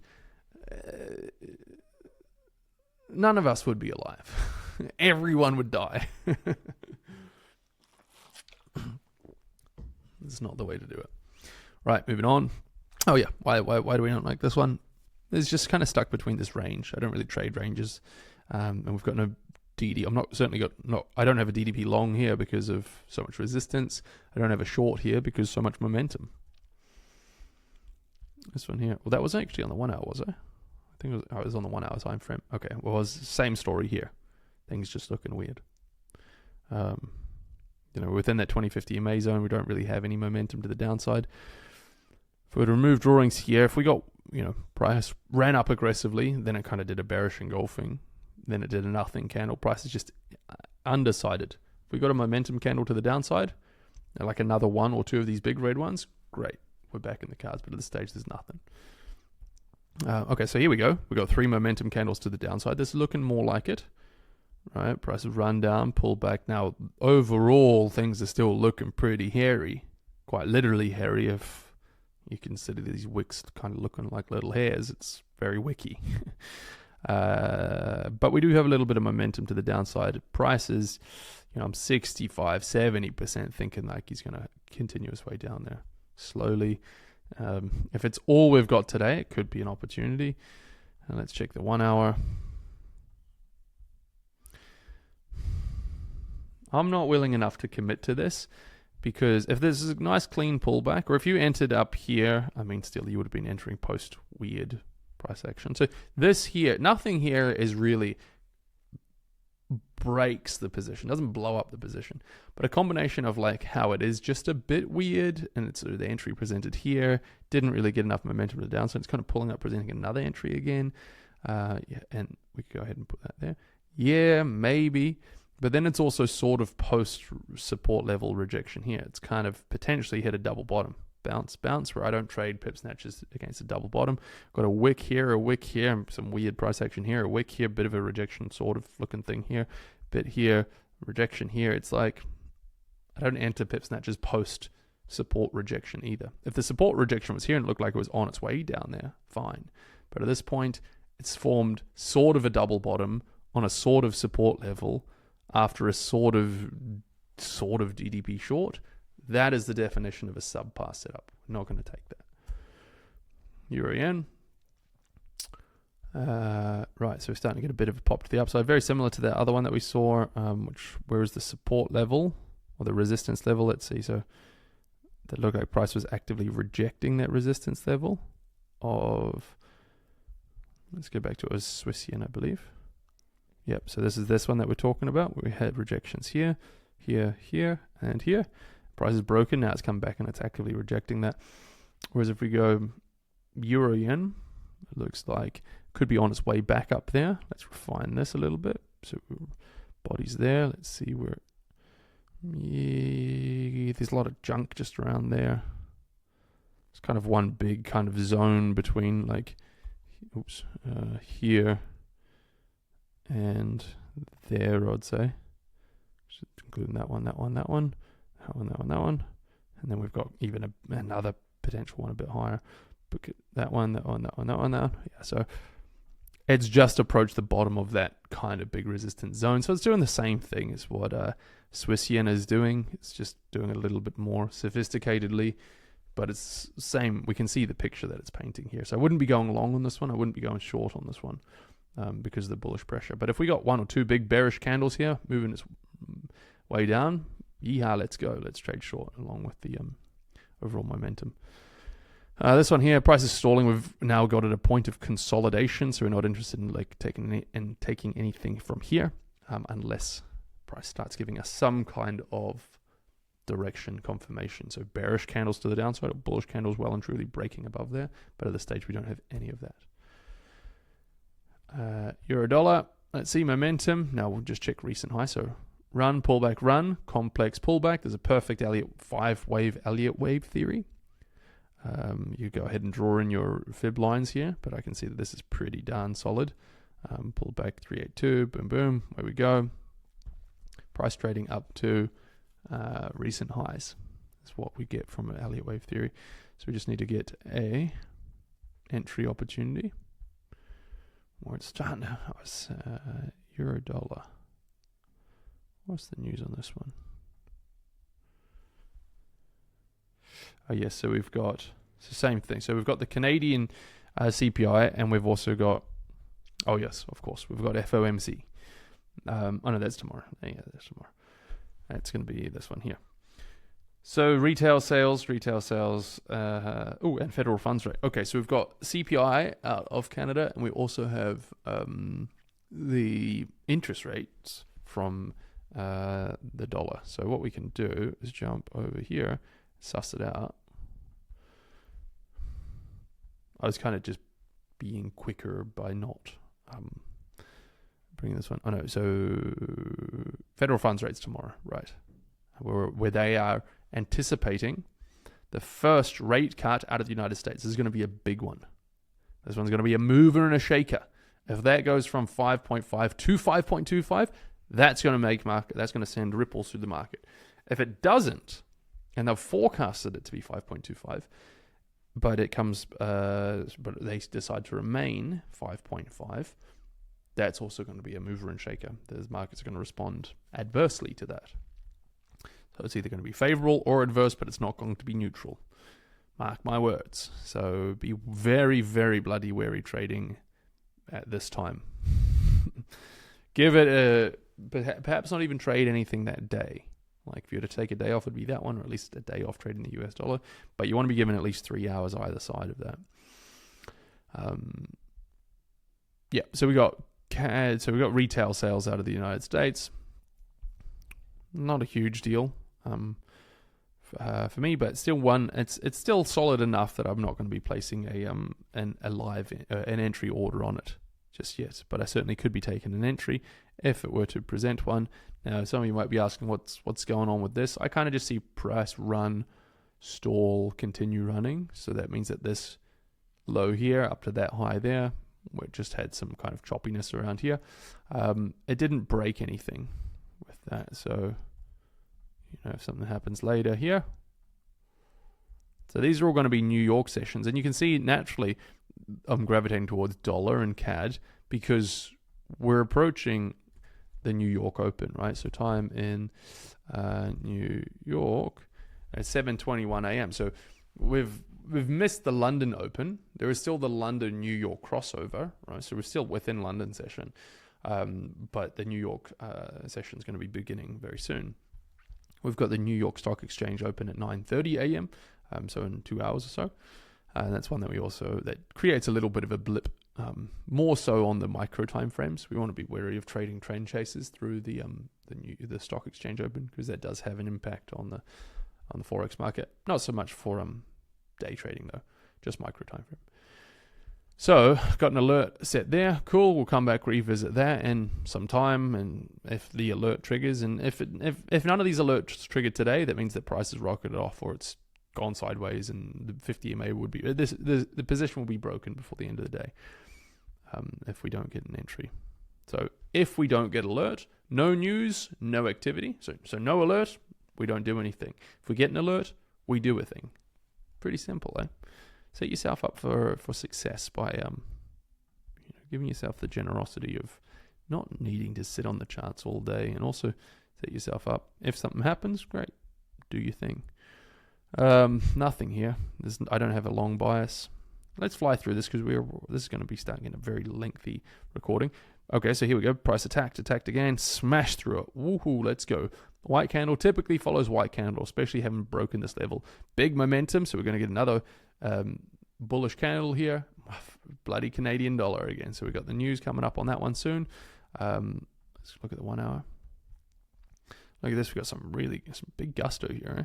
none of us would be alive. Everyone would die. It's not the way to do it. Right, moving on. Oh yeah, why do we not like this one? It's just kind of stuck between this range. I don't really trade ranges, and we've got no DD. I don't have a DDP long here because of so much resistance. I don't have a short here because so much momentum. This one here. Well, that was actually on the 1 hour, was I? I think it was on the 1 hour time frame. Okay, well, it was the same story here. Things just looking weird. Within that 2050 MA zone, we don't really have any momentum to the downside. If we were to remove drawings here, if we got, price ran up aggressively, then it kind of did a bearish engulfing, then it did a nothing candle. Price is just undecided. If we got a momentum candle to the downside, like another one or two of these big red ones, great. We're back in the cards, but at this stage, there's nothing. Okay, so here we go. We got 3 momentum candles to the downside. This is looking more like it. Right, price has run down, pulled back. Now, overall, things are still looking pretty hairy. Quite literally hairy if you consider these wicks kind of looking like little hairs. It's very wicky. But we do have a little bit of momentum to the downside. Price is, I'm 65, 70% thinking like he's going to continue his way down there slowly. If it's all we've got today, it could be an opportunity. And let's check the 1 hour. I'm not willing enough to commit to this because if there's a nice clean pullback, or if you entered up here, still you would have been entering post weird price action. So this here, nothing here is really breaks the position, doesn't blow up the position, but a combination of like how it is just a bit weird, and it's the entry presented here didn't really get enough momentum to the downside. It's kind of pulling up, presenting another entry again. And we could go ahead and put that there. Yeah, maybe. But then it's also sort of post support level rejection here. It's kind of potentially hit a double bottom. Bounce, where I don't trade pip snatches against a double bottom. Got a wick here, some weird price action here, a wick here, bit of a rejection sort of looking thing here, bit here, rejection here. It's like, I don't enter pip snatches post support rejection either. If the support rejection was here and it looked like it was on its way down there, fine. But at this point, it's formed sort of a double bottom on a sort of support level after a sort of DDP short. That is the definition of a subpar setup. We're not going to take that. Euro yen. Right, so we're starting to get a bit of a pop to the upside. Very similar to the other one that we saw, where is the support level or the resistance level? Let's see. So that looked like price was actively rejecting that resistance level of, let's go back to it was Swiss yen, I believe. Yep, so this is this one that we're talking about. We had rejections here, here, and here. Price is broken. Now it's come back and it's actively rejecting that. Whereas if we go Euro yen, it looks like could be on its way back up there. Let's refine this a little bit. So body's there. Let's see where. Yeah, there's a lot of junk just around there. It's kind of one big kind of zone between like, here and there, I'd say. Just including that one. And then we've got even another potential one a bit higher. Look at that one. Yeah, so it's just approached the bottom of that kind of big resistance zone. So it's doing the same thing as what Swiss yen is doing. It's just doing it a little bit more sophisticatedly, but it's same. We can see the picture that it's painting here. So I wouldn't be going long on this one. I wouldn't be going short on this one because of the bullish pressure. But if we got one or two big bearish candles here, moving its way down, yeehaw, let's go. Let's trade short along with the overall momentum. This one here, price is stalling. We've now got at a point of consolidation, so we're not interested in like taking anything from here unless price starts giving us some kind of direction confirmation. So bearish candles to the downside or bullish candles well and truly breaking above there. But at this stage, we don't have any of that. Euro dollar. Let's see momentum. Now we'll just check recent high. So run, pullback, run, complex pullback. There's a perfect five-wave Elliott wave theory. You go ahead and draw in your fib lines here, but I can see that this is pretty darn solid. Pull back 382, boom, boom, there we go. Price trading up to recent highs. That's what we get from an Elliott wave theory. So we just need to get a entry opportunity. Where it's starting to, euro dollar. What's the news on this one? Oh yes, so we've got it's the same thing. So we've got the Canadian CPI, and we've also got, oh yes, of course, we've got FOMC. Oh no, that's tomorrow. Yeah, that's tomorrow. That's going to be this one here. So retail sales, and federal funds rate. Okay, so we've got CPI out of Canada, and we also have the interest rates from the dollar. So what we can do is jump over here, suss it out. I was kind of just being quicker by not bringing this one. Oh no, so federal funds rates tomorrow, right? Where they are anticipating the first rate cut out of the United States. This is going to be a big one. This one's going to be a mover and a shaker. If that goes from 5.5 to 5.25, that's going to make market. That's going to send ripples through the market. If it doesn't, and they've forecasted it to be 5.25, but it comes, but they decide to remain 5.5, that's also going to be a mover and shaker. The markets are going to respond adversely to that. So it's either going to be favorable or adverse, but it's not going to be neutral. Mark my words. So be very, very bloody wary trading at this time. Give it a, perhaps not even trade anything that day. Like if you were to take a day off, it'd be that one, or at least a day off trading the US dollar. But you want to be given at least 3 hours either side of that. Yeah, so we got retail sales out of the United States. Not a huge deal for me, but still it's still solid enough that I'm not going to be placing an entry order on it just yet. But I certainly could be taking an entry if it were to present one. Now, some of you might be asking what's going on with this. I kind of just see price run, stall, continue running. So that means that this low here up to that high there, we just had some kind of choppiness around here. It didn't break anything with that. So, if something happens later here. So these are all going to be New York sessions. And you can see naturally I'm gravitating towards dollar and CAD because we're approaching the New York Open, right? So time in New York at 7:21 a.m. So we've missed the London Open. There is still the London-New York crossover, right? So we're still within London session, but the New York session is going to be beginning very soon. We've got the New York Stock Exchange open at 9:30 a.m., so in 2 hours or so. And that's one that that creates a little bit of a blip, more so on the micro time frames. We want to be wary of trading trend chases through the Stock Exchange open because that does have an impact on the forex market. Not so much for day trading though, just micro time frame. So got an alert set there. Cool. We'll come back, revisit that in some time, and if the alert triggers, and if none of these alerts triggered today, that means that price is rocketed off or it's gone sideways, and the 50 EMA would be the position will be broken before the end of the day if we don't get an entry. So if we don't get alert, no news, no activity. So no alert, we don't do anything. If we get an alert, we do a thing. Pretty simple, eh? Set yourself up for success by giving yourself the generosity of not needing to sit on the charts all day, and also set yourself up. If something happens, great, do your thing. Nothing here. I don't have a long bias. Let's fly through this because this is going to be starting in a very lengthy recording. Okay, so here we go. Price attacked again, smashed through it. Woohoo, let's go. White candle typically follows white candle, especially having broken this level. Big momentum, so we're going to get another bullish candle here, bloody Canadian dollar again. So we got the news coming up on that one soon. Let's look at the 1 hour. Look at this, we got some big gusto here. Eh?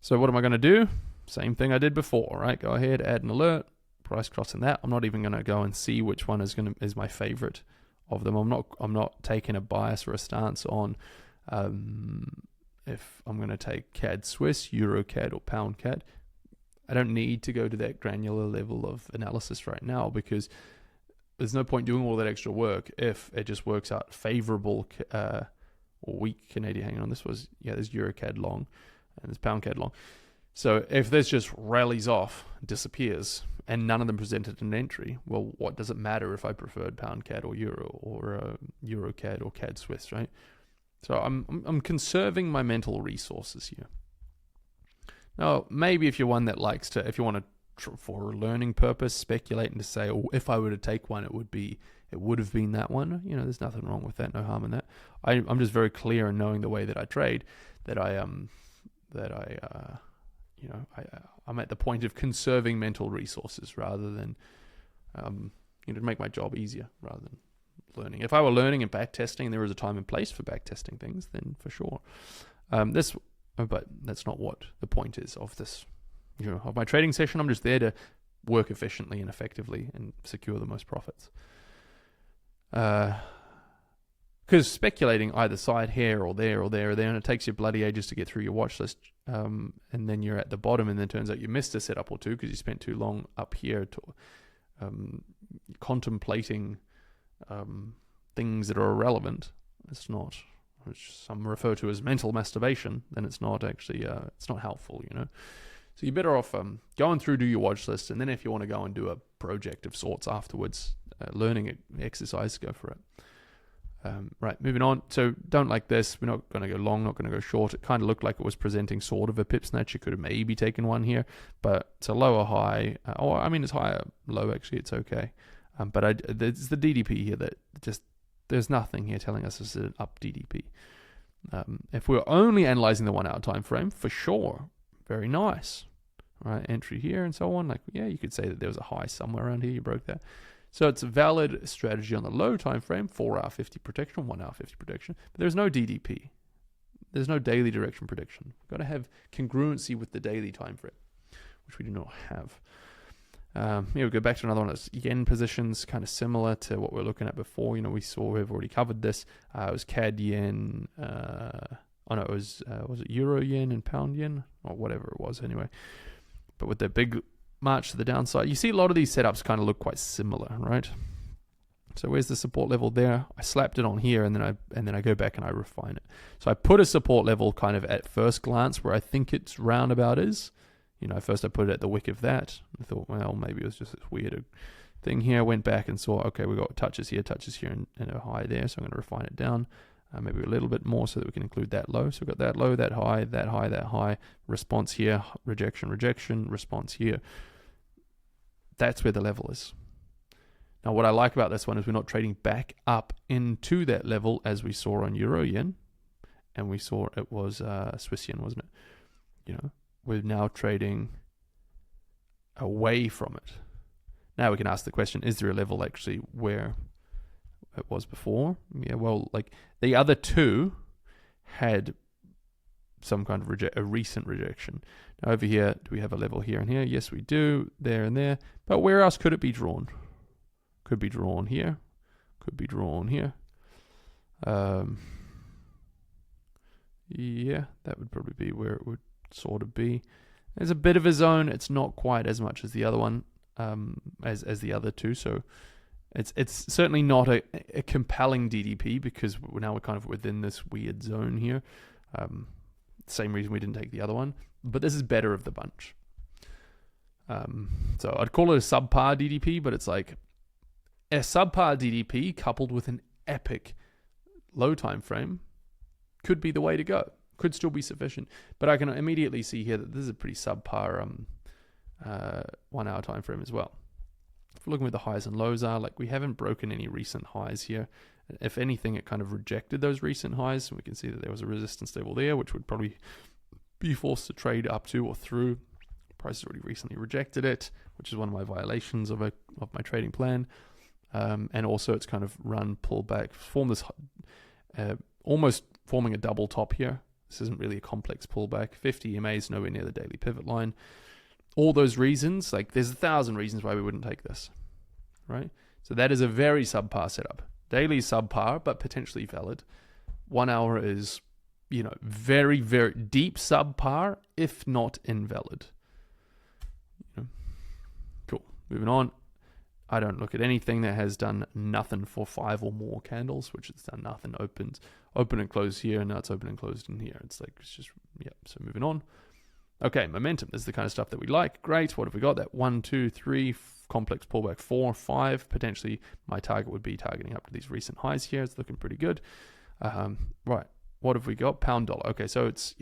So what am I going to do? Same thing I did before, right? Go ahead, add an alert, price crossing that. I'm not even going to go and see which one is my favorite of them. I'm not taking a bias or a stance on if I'm going to take CAD Swiss, Euro CAD, or Pound CAD. I don't need to go to that granular level of analysis right now, because there's no point doing all that extra work if it just works out favorable or weak Canadian. Hang on, there's Euro CAD long and there's Pound CAD long. So if this just rallies off, disappears, and none of them presented an entry, well, what does it matter if I preferred Pound CAD or Euro, or Euro CAD or CAD Swiss, right? So I'm conserving my mental resources here. Now, maybe if you're one that likes to, if you want to, for a learning purpose, speculate and to say, oh, if I were to take one, it would have been that one. You know, there's nothing wrong with that, no harm in that. I'm just very clear in knowing the way that I trade, that I'm at the point of conserving mental resources rather than, to make my job easier rather than learning. If I were learning and backtesting, and there was a time and place for backtesting things, then for sure. But that's not what the point is of this, of my trading session. I'm just there to work efficiently and effectively and secure the most profits. Because speculating either side here or there, and it takes you bloody ages to get through your watch list, and then you're at the bottom, and then it turns out you missed a setup or two because you spent too long up here contemplating things that are irrelevant. It's not, which some refer to as mental masturbation, then it's not actually, it's not helpful, So you're better off going through, do your watch list, and then if you want to go and do a project of sorts afterwards, learning exercise, go for it. Right, moving on. So don't like this. We're not going to go long, not going to go short. It kind of looked like it was presenting sort of a pip snatch. You could have maybe taken one here, but it's a lower high. It's higher low, actually. It's okay. But there's the DDP here that just, there's nothing here telling us this is an up DDP. If we're only analyzing the 1 hour time frame, for sure, very nice. Right, entry here and so on. Like, yeah, you could say that there was a high somewhere around here. You broke that. So it's a valid strategy on the low time frame, 4 hour 50 protection, 1 hour 50 protection. But there's no DDP. There's no daily direction prediction. We've got to have congruency with the daily time frame, which we do not have. Here we go back to another one of those yen positions, kind of similar to what we were looking at before. We've already covered this. It was CAD yen. Was it Euro yen and pound yen? Or whatever it was anyway. But with the big march to the downside, you see a lot of these setups kind of look quite similar, right? So where's the support level there? I slapped it on here, and then I go back and I refine it. So I put a support level kind of at first glance where I think it's roundabout is. First I put it at the wick of that. I thought, well, maybe it was just this weird thing here. I went back and saw, okay, we got touches here, and a high there. So I'm going to refine it down. Maybe a little bit more so that we can include that low. So we've got that low, that high, that high, that high. Response here, rejection, response here. That's where the level is. Now, what I like about this one is we're not trading back up into that level as we saw on Euro Yen. And we saw it was Swiss Yen, wasn't it? We're now trading away from it. Now we can ask the question, is there a level actually where it was before? Yeah, well, like the other two had some kind of a recent rejection. Now over here, do we have a level here and here? Yes, we do, there and there. But where else could it be drawn? Could be drawn here. Could be drawn here. Yeah, that would probably be where it would sort of be. There's a bit of a zone. It's not quite as much as the other one, as the other two. So it's certainly not a compelling DDP because now we're kind of within this weird zone here. Same reason we didn't take the other one, but this is better of the bunch. So I'd call it a subpar DDP, but it's like a subpar DDP coupled with an epic low time frame could be the way to go. Could still be sufficient, but I can immediately see here that this is a pretty subpar 1 hour time frame as well. If we're looking where the highs and lows are, like we haven't broken any recent highs here. If anything, it kind of rejected those recent highs. We can see that there was a resistance level there, which would probably be forced to trade up to or through Price has already recently rejected it, which is one of my violations of my trading plan. And also it's kind of run, pull back, form this almost forming a double top here. This isn't really a complex pullback. 50 EMA is nowhere near the daily pivot line. All those reasons, like there's 1,000 reasons why we wouldn't take this, right? So that is a very subpar setup. Daily is subpar, but potentially valid. 1 hour is, very, very deep subpar, if not invalid. Cool. Moving on. I don't look at anything that has done nothing for 5 or more candles, which has done nothing. Open and close here, and now it's open and closed in here. It's just, so moving on. Okay, momentum. This is the kind of stuff that we like. Great. What have we got? That 1, 2, 3, complex pullback, 4, 5. Potentially, my target would be targeting up to these recent highs here. It's looking pretty good. Right. What have we got? Pound dollar. Okay, so it's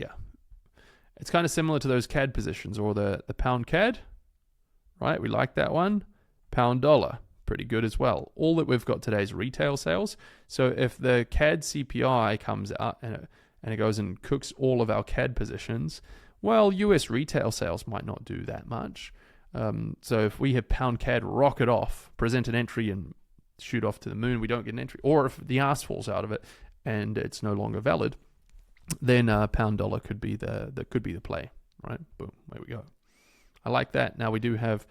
kind of similar to those CAD positions or the pound CAD, right? We like that one. Pound dollar, pretty good as well. All that we've got today is retail sales. So if the CAD CPI comes out and it goes and cooks all of our CAD positions, well, US retail sales might not do that much. So if we have pound CAD rocket off, present an entry and shoot off to the moon, we don't get an entry, or if the ass falls out of it and it's no longer valid, then pound dollar could be the play, right? Boom, there we go. I like that. Now we do have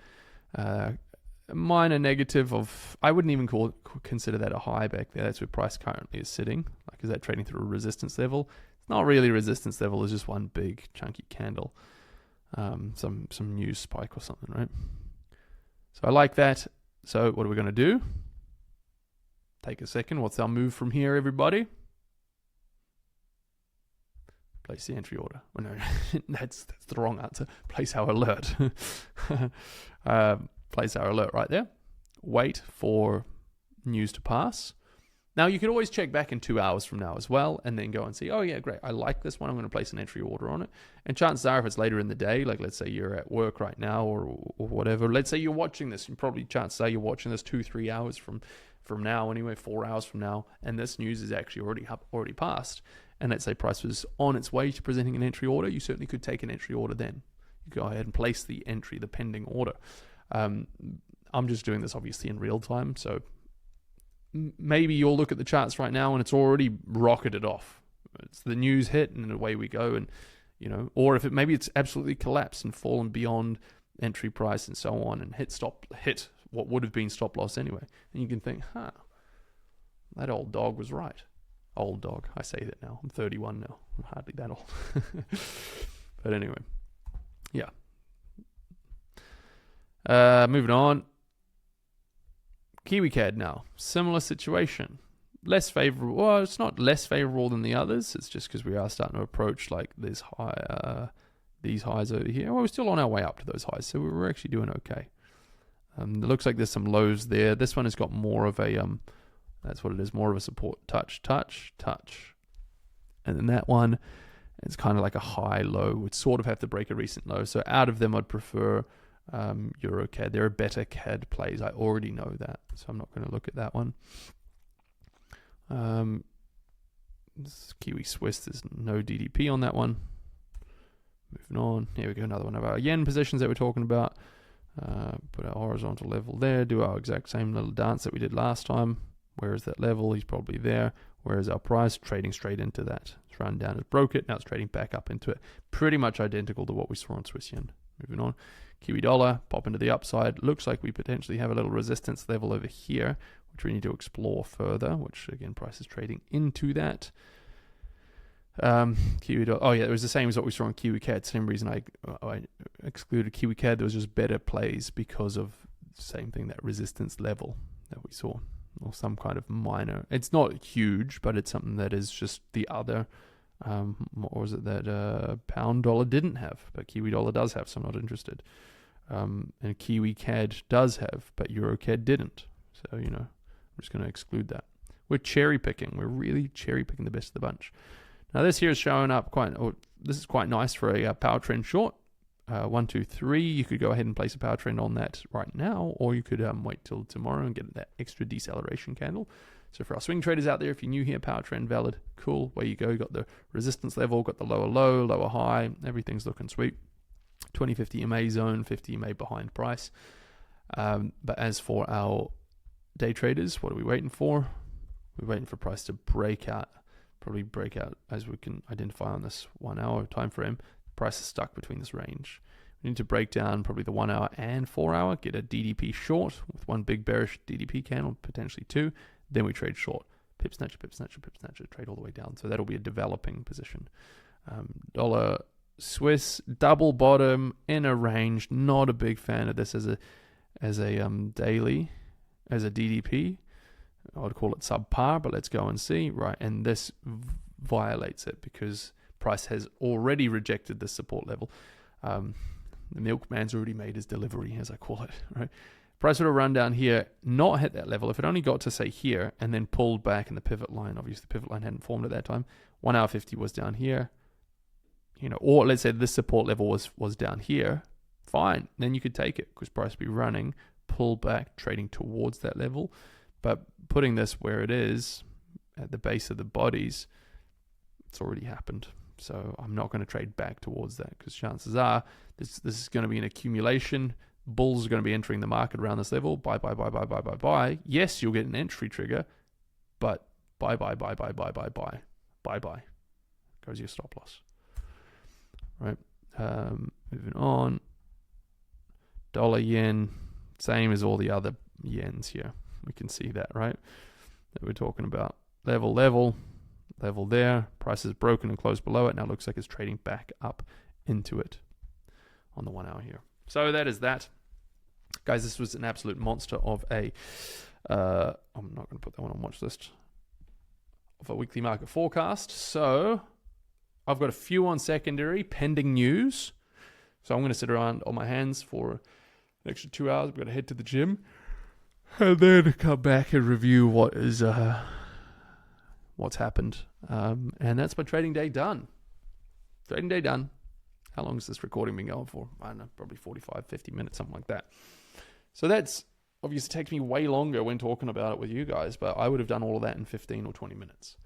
a minor negative of, I wouldn't even consider that a high back there. That's where price currently is sitting. Like, is that trading through a resistance level? It's not really a resistance level. It's just one big chunky candle. Some news spike or something, right? So I like that. So what are we going to do? Take a second. What's our move from here, everybody? Place the entry order. Oh, no, that's the wrong answer. Place our alert. Place our alert right there. Wait for news to pass. Now, you could always check back in 2 hours from now as well and then go and see, oh, yeah, great. I like this one. I'm going to place an entry order on it. And chances are, if it's later in the day, like let's say you're at work right now or whatever, let's say you're watching this, and probably chances are you're watching this 2-3 hours from now anyway, 4 hours from now, and this news is actually already passed. And let's say price was on its way to presenting an entry order, you certainly could take an entry order then. You go ahead and place the entry, the pending order. I'm just doing this obviously in real time, so maybe you'll look at the charts right now and it's already rocketed off. It's the news hit and away we go, and or if maybe it's absolutely collapsed and fallen beyond entry price and so on, and hit what would have been stop loss anyway. And you can think, that old dog was right. Old dog. I say that now. I'm 31 now. I'm hardly that old. But anyway. Yeah. Moving on. KiwiCAD now. Similar situation. Less favorable. Well, it's not less favorable than the others. It's just because we are starting to approach like these highs over here. Well, we're still on our way up to those highs, so we're actually doing okay. It looks like there's some lows there. This one has got more of a that's what it is, more of a support touch. And then that one, it's kind of like a high low. Would sort of have to break a recent low. So out of them, I'd prefer EuroCAD. There are better CAD plays. I already know that, so I'm not going to look at that one. This Kiwi Swiss, there's no DDP on that one. Moving on. Here we go, another one of our yen positions that we're talking about. Put our horizontal level there. Do our exact same little dance that we did last time. Where is that level? He's probably there. Where is our price? Trading straight into that. It's run down, it broke it. Now it's trading back up into it. Pretty much identical to what we saw on Swiss yen. Moving on. Kiwi dollar, pop into the upside. Looks like we potentially have a little resistance level over here, which we need to explore further, which again, price is trading into that. Kiwi dollar. Oh yeah, it was the same as what we saw on KiwiCAD. Same reason I excluded KiwiCAD. There was just better plays because of the same thing, that resistance level that we saw. Or some kind of minor, it's not huge, but it's something that is just the other, what was it that pound dollar didn't have, but Kiwi dollar does have, so I'm not interested. And Kiwi CAD does have, but EuroCAD didn't. So, I'm just going to exclude that. We're cherry picking. We're really cherry picking the best of the bunch. Now this here is showing up this is quite nice for a power trend short. 1, 2, 3, you could go ahead and place a power trend on that right now, or you could wait till tomorrow and get that extra deceleration candle. So for our swing traders out there, if you're new here, power trend valid, cool, where you go. You got the resistance level, got the lower low, lower high, everything's looking sweet. 20, 50 EMA zone, 50 EMA behind price. But as for our day traders, what are we waiting for? We're waiting for price to break out, probably break out as we can identify on this 1 hour time frame. Price is stuck between this range. We need to break down probably the 1 hour and 4 hour, get a DDP short with one big bearish DDP candle, potentially two. Then we trade short. Pip snatcher, pip snatcher, pip snatcher, trade all the way down. So that'll be a developing position. Dollar Swiss, double bottom in a range. Not a big fan of this as a daily, as a DDP. I would call it subpar, but let's go and see. Right, and this violates it because price has already rejected this support level. The milkman's already made his delivery, as I call it, right? Price would have run down here, not hit that level. If it only got to, say, here and then pulled back in the pivot line, obviously the pivot line hadn't formed at that time. 1 hour 50 was down here, or let's say this support level was down here, fine. Then you could take it because price would be running, pull back, trading towards that level. But putting this where it is, at the base of the bodies, it's already happened. So I'm not going to trade back towards that because chances are this is going to be an accumulation. Bulls are going to be entering the market around this level. Buy, buy, buy, buy, buy, buy, buy. Yes, you'll get an entry trigger, but buy, buy, buy, buy, buy, buy, buy, buy, buy. Goes your stop loss. Right. Moving on. Dollar yen, same as all the other yens here. We can see that, right? That we're talking about level there. Price is broken and closed below it. Now looks like it's trading back up into it on the 1 hour here. So that is that. Guys, this was an absolute monster of a, I'm not going to put that one on watch list, of a weekly market forecast. So I've got a few on secondary pending news. So I'm going to sit around on my hands for an extra 2 hours. I've got to head to the gym and then come back and review what's happened. And that's my trading day done. Trading day done. How long has this recording been going for? I don't know, probably 45, 50 minutes, something like that. So that's obviously takes me way longer when talking about it with you guys, but I would have done all of that in 15 or 20 minutes.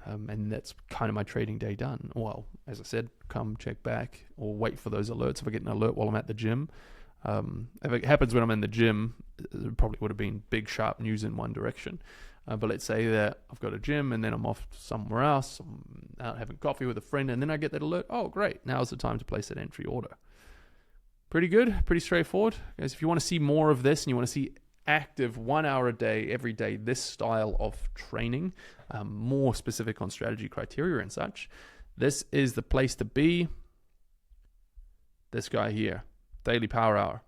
And that's kind of my trading day done. Well, as I said, come check back or wait for those alerts. If I get an alert while I'm at the gym, if it happens when I'm in the gym, it probably would have been big, sharp news in one direction. But let's say that I've got a gym and then I'm off somewhere else. I'm out having coffee with a friend and then I get that alert. Oh, great. Now's the time to place that entry order. Pretty good. Pretty straightforward. Guys, if you want to see more of this and you want to see active 1 hour a day, every day, this style of training, more specific on strategy criteria and such, this is the place to be. This guy here, Daily Power Hour.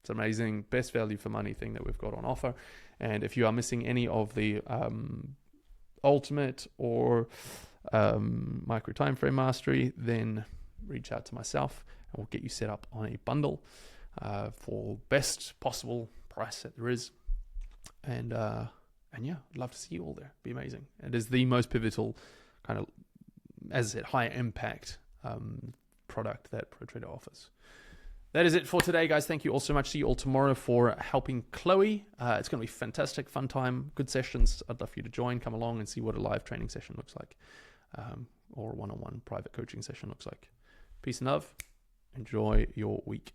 It's amazing. Best value for money thing that we've got on offer. And if you are missing any of the ultimate or micro time frame mastery, then reach out to myself and we'll get you set up on a bundle for best possible price that there is. And yeah, I'd love to see you all there. It'd be amazing. It is the most pivotal kind of, as I said, high impact product that ProTrader offers. That is it for today, guys. Thank you all so much. See you all tomorrow for helping Chloe. It's going to be fantastic, fun time, good sessions. I'd love for you to join, come along and see what a live training session looks like, or a one-on-one private coaching session looks like. Peace and love. Enjoy your week.